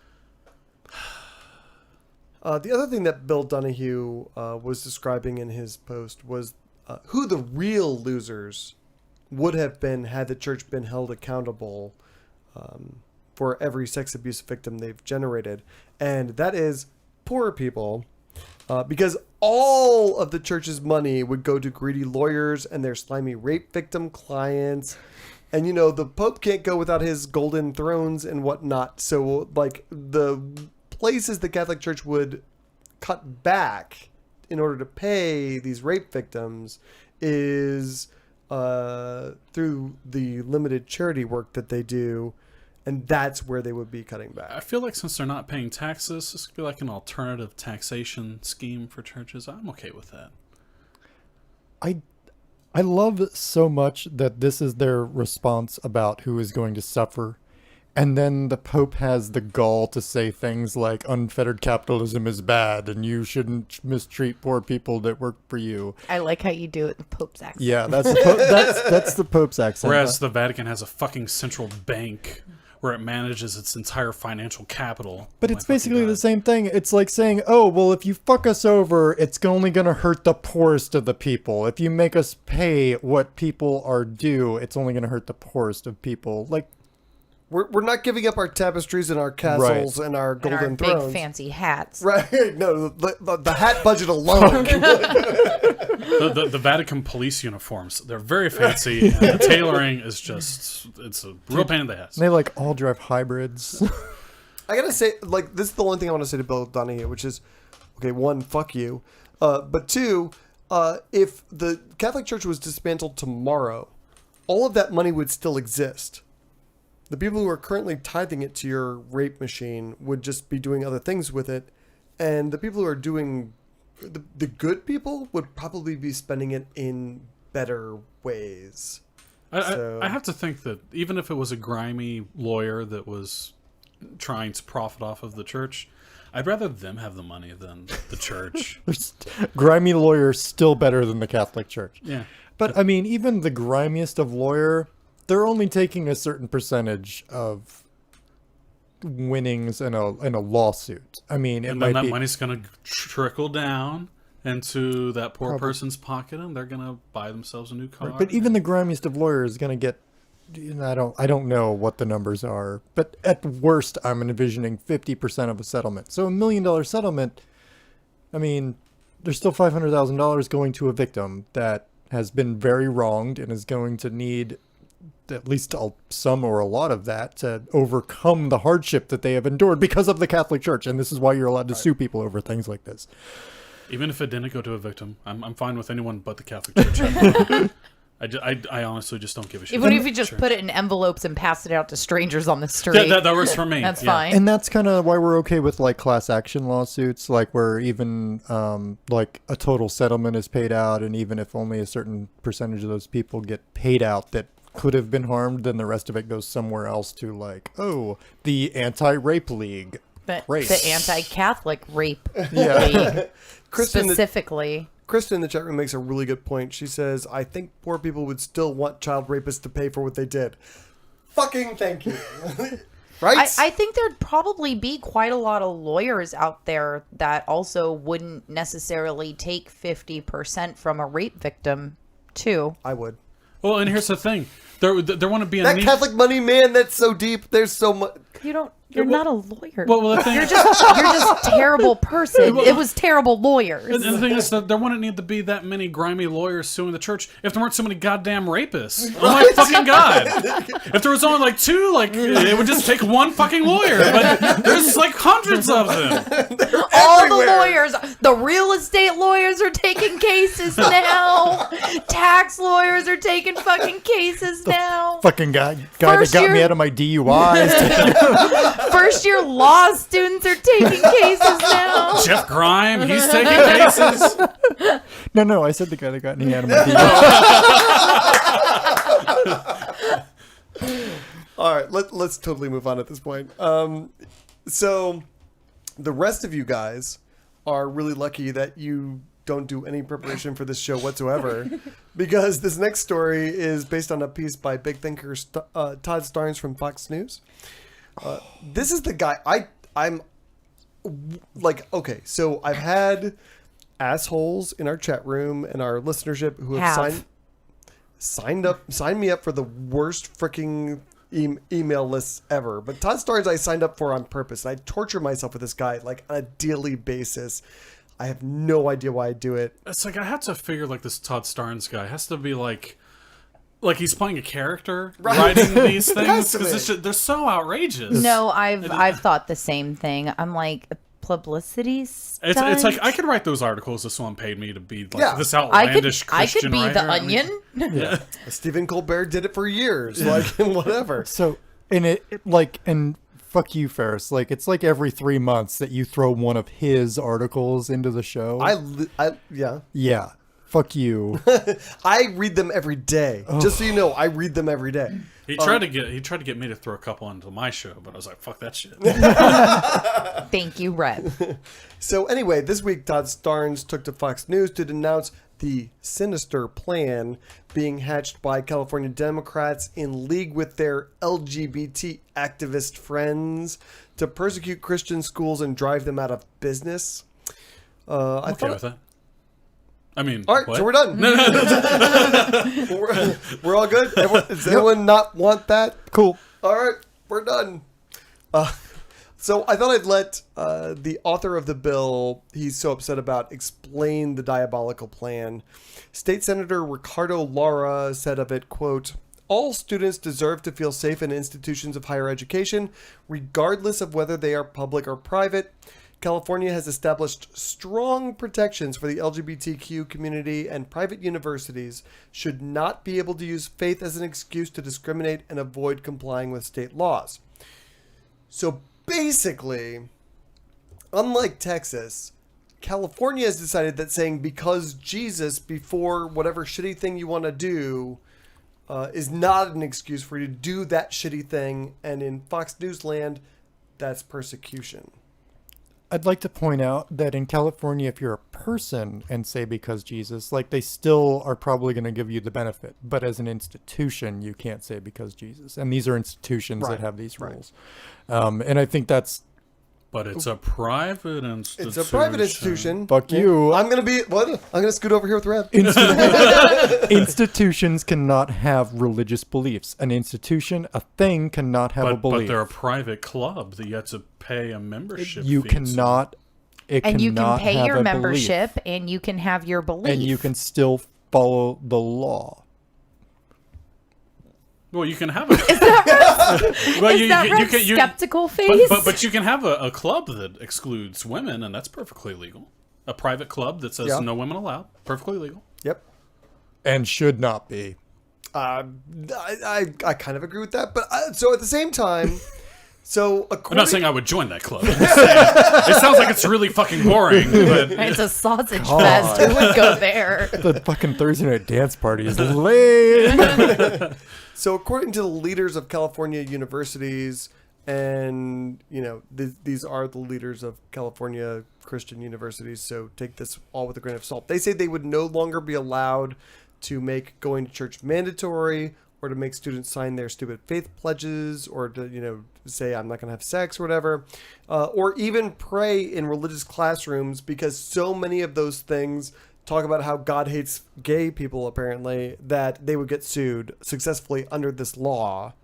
The other thing that Bill Donahue was describing in his post was who the real losers would have been had the church been held accountable for every sex abuse victim they've generated. And that is poor people, because all of the church's money would go to greedy lawyers and their slimy rape victim clients. And, the Pope can't go without his golden thrones and whatnot. So, like, the places the Catholic Church would cut back in order to pay these rape victims is through the limited charity work that they do, and that's where they would be cutting back. I feel like since they're not paying taxes, this could be like an alternative taxation scheme for churches. I'm okay with that. I love so much that this is their response about who is going to suffer, And then the Pope has the gall to say things like unfettered capitalism is bad and you shouldn't mistreat poor people that work for you. I like how you do it in the Pope's accent. Yeah, that's that's the Pope's accent. Whereas the Vatican has a fucking central bank where it manages its entire financial capital. But it's basically the same thing. It's like saying, oh, well, if you fuck us over, it's only going to hurt the poorest of the people. If you make us pay what people are due, it's only going to hurt the poorest of people. Like, we're not giving up our tapestries and our castles and our golden and our thrones. big fancy hats. Right. No, the hat budget alone. The Vatican police uniforms, they're very fancy. And the tailoring is just, it's a real pain in the ass. They like all drive hybrids. I gotta say, like, this is the one thing I want to say to Bill Donahue, which is, okay, one, fuck you. But two, if the Catholic Church was dismantled tomorrow, all of that money would still exist. The people who are currently tithing it to your rape machine would just be doing other things with it. And the people who are doing, the good people would probably be spending it in better ways. I have to think that even if it was a grimy lawyer that was trying to profit off of the church, I'd rather them have the money than the church. Grimy lawyer still better than the Catholic Church. Yeah. But I mean, even the grimiest of lawyer, they're only taking a certain percentage of winnings in a lawsuit. I mean, and then that money's going to trickle down into that poor person's pocket, and they're going to buy themselves a new car. Right. But even the grimiest of lawyers is going to get. I don't know what the numbers are, but at worst, I'm envisioning 50% of a settlement. So $1 million settlement. I mean, there's still $500,000 going to a victim that has been very wronged and is going to need at least some or a lot of that to overcome the hardship that they have endured because of the Catholic Church. And this is why you're allowed to sue people over things like this. Even if it didn't go to a victim, I'm fine with anyone but the Catholic Church. I honestly just don't give a shit. Even if you just put it in envelopes and pass it out to strangers on the street. That works for me. That's fine. And that's kind of why we're okay with like class action lawsuits, like where even like a total settlement is paid out, and even if only a certain percentage of those people get paid out that could have been harmed, then the rest of it goes somewhere else to like, oh, the anti-rape league. The anti-Catholic rape Yeah. league. Kristen, specifically. Kristen in the chat room makes a really good point. She says, I think poor people would still want child rapists to pay for what they did. Fucking thank you. Right? I think there'd probably be quite a lot of lawyers out there that also wouldn't necessarily take 50% from a rape victim, too. I would. Well, and here's the thing. There want to be that Catholic money, man, that's so deep. There's so much. You're not a lawyer. Well, the thing you're just a terrible person. It was terrible lawyers. And the thing is that there wouldn't need to be that many grimy lawyers suing the church if there weren't so many goddamn rapists. Oh my fucking god! If there was only like two, like it would just take one fucking lawyer. But there's like hundreds of them. All the lawyers, the real estate lawyers are taking cases now. Tax lawyers are taking fucking cases now. Fucking guy that got me out of my DUIs. First year law students are taking cases now. Jeff Grime, he's taking cases. No, I said the guy that got me out of my DUIs. All right, let's totally move on at this point. So the rest of you guys are really lucky that you don't do any preparation for this show whatsoever, because this next story is based on a piece by big thinker Todd Starnes from Fox News. This is the guy I'm like, okay, so I've had assholes in our chat room and our listenership who have signed me up for the worst freaking email lists ever. But Todd Starnes I signed up for on purpose. And I torture myself with this guy like on a daily basis. I have no idea why I do it. It's like I have to figure like this Todd Starnes guy has to be like he's playing a character writing these things because they're so outrageous. No, I've thought the same thing. I'm like, publicity stunt? It's like I could write those articles if someone paid me to be like this outlandish Christian I could be writer. the Onion. Yeah. Stephen Colbert did it for years, like whatever. So, and fuck you, Ferris. Like, it's like every 3 months that you throw one of his articles into the show. Yeah. Yeah. Fuck you. I read them every day. Just so you know, I read them every day. He tried to get me to throw a couple into my show, but I was like, fuck that shit. Thank you, Rhett. So anyway, this week Todd Starnes took to Fox News to denounce the sinister plan being hatched by California Democrats in league with their LGBT activist friends to persecute Christian schools and drive them out of business. I'm okay with that. I mean, all right, what? so we're done. We're all good. Does anyone not want that? Cool. All right, we're done. So I thought I'd let the author of the bill he's so upset about explain the diabolical plan. State Senator Ricardo Lara said of it, quote, "All students deserve to feel safe in institutions of higher education, regardless of whether they are public or private. California has established strong protections for the LGBTQ community, and private universities should not be able to use faith as an excuse to discriminate and avoid complying with state laws." So basically, unlike Texas, California has decided that saying because Jesus before whatever shitty thing you want to do is not an excuse for you to do that shitty thing. And in Fox News land, that's persecution. I'd like to point out that in California, if you're a person and say because Jesus, like they still are probably going to give you the benefit. But as an institution, you can't say because Jesus. And these are institutions that have these rules. And I think that's... But it's a private institution. It's a private institution. Fuck you. I'm going to be... What? I'm going to scoot over here with Red. Institutions cannot have religious beliefs. An institution, a thing, cannot have a belief. But they're a private club that you have to pay a membership You fee cannot... It And you can cannot pay have your a membership belief. and you can have your belief. And you can still follow the law. Well, you can have a... Is that Red's skeptical face? But you can have a club that excludes women, and that's perfectly legal. A private club that says no women allowed. Perfectly legal. Yep. And should not be. I kind of agree with that. But so at the same time... So I'm not saying I would join that club. It sounds like it's really fucking boring. But it's a sausage fest. Who would go there? The fucking Thursday night dance party is lame. So according to the leaders of California universities, and you know these are the leaders of California Christian universities, so take this all with a grain of salt. They say they would no longer be allowed to make going to church mandatory, or to make students sign their stupid faith pledges, or to, say I'm not going to have sex or whatever, or even pray in religious classrooms, because so many of those things talk about how God hates gay people, apparently, that they would get sued successfully under this law.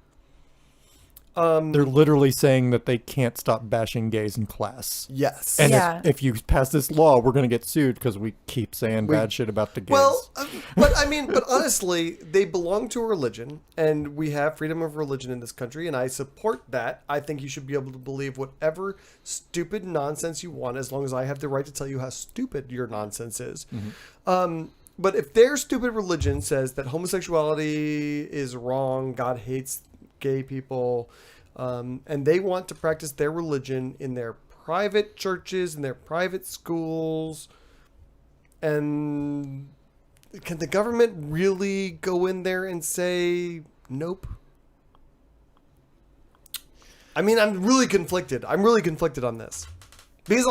They're literally saying that they can't stop bashing gays in class. Yes. And if you pass this law, we're going to get sued because we keep saying bad shit about the gays. Well, but honestly, they belong to a religion, and we have freedom of religion in this country, and I support that. I think you should be able to believe whatever stupid nonsense you want, as long as I have the right to tell you how stupid your nonsense is. Mm-hmm. But if their stupid religion says that homosexuality is wrong, God hates gay people, and they want to practice their religion in their private churches, in their private schools, and can the government really go in there and say nope? I mean, I'm really conflicted. I'm really conflicted on this, because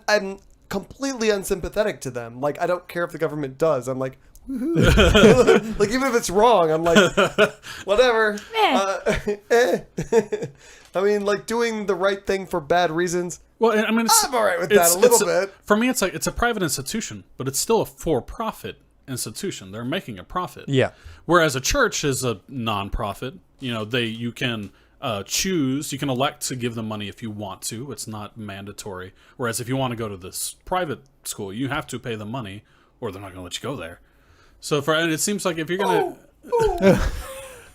I'm completely unsympathetic to them. Like, I don't care if the government does. I'm like, woohoo. Like, even if it's wrong, I'm like, whatever. I mean, like, doing the right thing for bad reasons. Well, I mean, I'm all right with that a little bit. For me, it's like it's a private institution, but it's still a for-profit institution. They're making a profit. Yeah. Whereas a church is a non-profit. You can choose. You can elect to give them money if you want to. It's not mandatory. Whereas if you want to go to this private school, you have to pay them money, or they're not going to let you go there. So it seems like if you're gonna,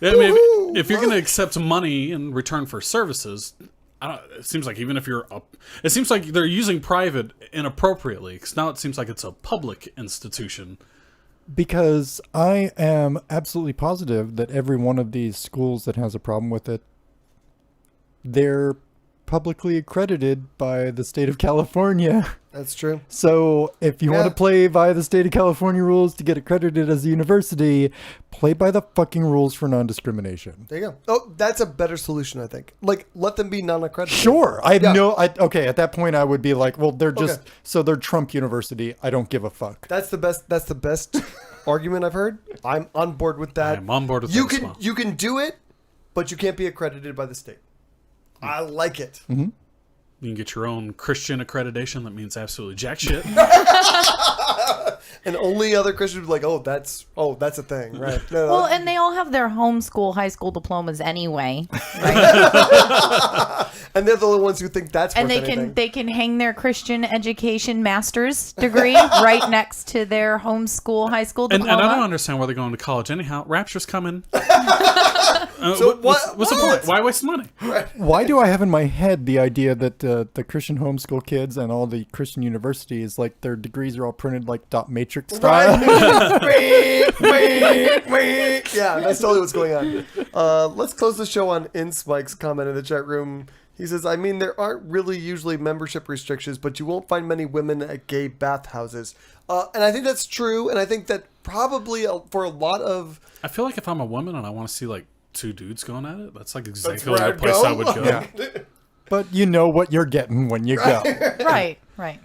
if you're gonna accept money in return for services, it seems like even if you're up, it seems like they're using private inappropriately, because now it seems like it's a public institution. Because I am absolutely positive that every one of these schools that has a problem with it, their publicly accredited by the state of California. That's true. So if you want to play by the state of California rules to get accredited as a university, play by the fucking rules for non-discrimination. There you go. Oh, that's a better solution, I think. Like, let them be non-accredited. Sure. Okay, at that point I would be like, well, they're just, so they're Trump University. I don't give a fuck. That's the best argument I've heard. I'm on board with that. I'm on board with you that can as well. You can do it, but you can't be accredited by the state. I like it. Mm-hmm. You can get your own Christian accreditation. That means absolutely jack shit. And only other Christians would be like, that's a thing, right? No, Well, and they all have their homeschool high school diplomas anyway. and they're the only ones who think that's And worth anything. they can hang their Christian education master's degree right next to their homeschool high school And diploma. I don't understand why they're going to college anyhow. Rapture's coming. So what's the point? Why waste money? Why do I have in my head the idea that the Christian homeschool kids and all the Christian universities, like their degrees are all printed like dot matrix style? Yeah, that's totally what's going on. Let's close the show on InSpike's comment in the chat room. He says, I mean, there aren't really usually membership restrictions, but you won't find many women at gay bathhouses. And I think that's true. And I think that probably for a lot of... I feel like if I'm a woman and I want to see like two dudes going at it, that's like exactly where the I'd place go. I would go. Yeah. But you know what you're getting when you go. Right.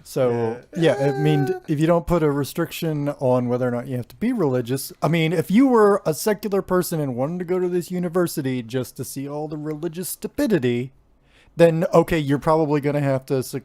So, I mean, if you don't put a restriction on whether or not you have to be religious, I mean, if you were a secular person and wanted to go to this university just to see all the religious stupidity, then, okay, you're probably going to have to, suck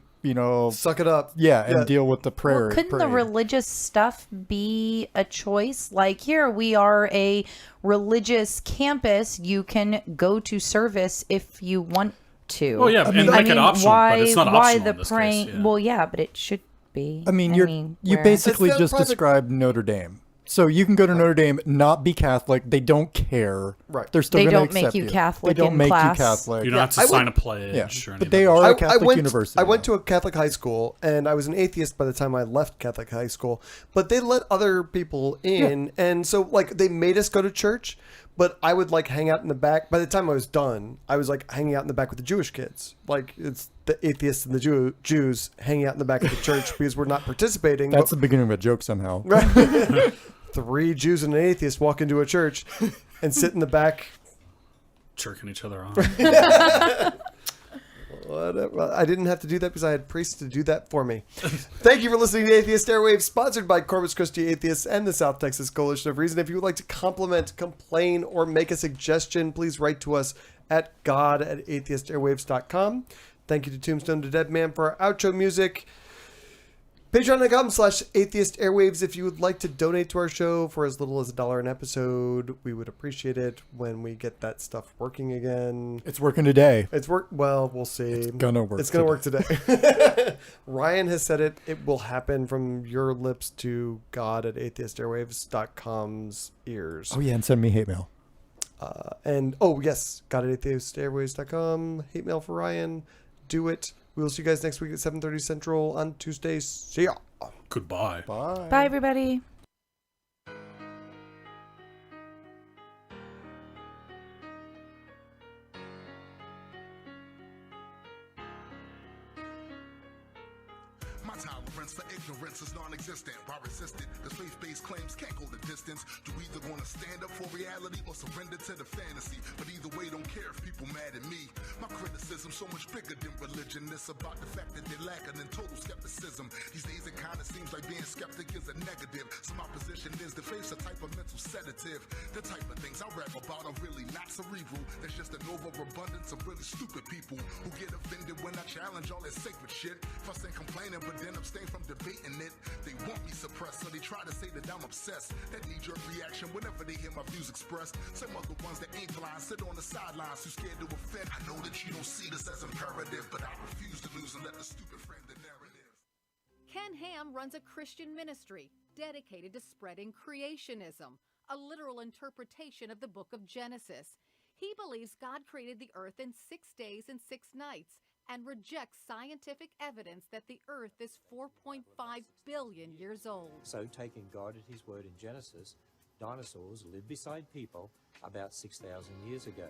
it up. And deal with the prayer. Well, couldn't the religious stuff be a choice? Like, here, we are a religious campus. You can go to service if you want to. Well, yeah, and make it optional, but it's not optional in this case, yeah. Well, yeah, but it should be. I mean, you basically just described Notre Dame. So you can go to Notre Dame, not be Catholic. They don't care. Right. They're still They going to don't accept make you Catholic They don't in make class. you Catholic. You don't have to sign a pledge or anything. But they are a Catholic university. I went to a Catholic high school, and I was an atheist by the time I left Catholic high school. But they let other people in, and so like they made us go to church. But I would like hang out in the back. By the time I was done, I was like hanging out in the back with the Jewish kids. Like it's the atheists and the Jews hanging out in the back of the church because we're not participating. That's the beginning of a joke somehow. Right. 3 Jews and an atheist walk into a church and sit in the back. Jerking each other on. Whatever. I didn't have to do that because I had priests to do that for me. Thank you for listening to Atheist Airwaves, sponsored by Corpus Christi Atheists and the South Texas Coalition of Reason. If you would like to compliment, complain, or make a suggestion, please write to us at god@atheistairwaves.com. Thank you to Tombstone to Deadman for our outro music. Patreon.com/Atheist Airwaves. If you would like to donate to our show for as little as $1 an episode, we would appreciate it when we get that stuff working again. It's working today. Well, we'll see. It's gonna work. It's gonna work today. Ryan has said it. It will happen from your lips to god@atheistairwaves.com's ears. Oh yeah, and send me hate mail. Yes, god@atheistairwaves.com. Hate mail for Ryan. Do it. We will see you guys next week at 7:30 Central on Tuesdays. See ya. Goodbye. Bye. Bye, everybody. My tolerance for ignorance is non-existent. Why resistant? Cause faith-based claims can't go the distance. You either gonna stand up for reality or surrender to the fantasy. But either way, don't care if people mad at me. My criticism's so much bigger than religion. It's about the fact that they're lacking in total skepticism. These days it kinda seems like being skeptic is a negative. So my position is to face a type of mental sedative. The type of things I rap about are really not cerebral. There's just an overabundance of really stupid people who get offended when I challenge all that sacred shit. Fuss and complaining, but then abstain from debating it. They want me suppressed, so they try to say that I'm obsessed. That knee-jerk reaction whenever they hear my views expressed. Some other ones that ain't blind sit on the sidelines too scared to offend. I know that you don't see this as imperative, but I refuse to lose and let the stupid frame the narrative. Ken Ham runs a Christian ministry dedicated to spreading creationism, a literal interpretation of the book of Genesis. He believes God created the earth in 6 days and 6 nights and rejects scientific evidence that the earth is 4.5 billion years old. So, taking God at his word in Genesis, dinosaurs lived beside people about 6,000 years ago.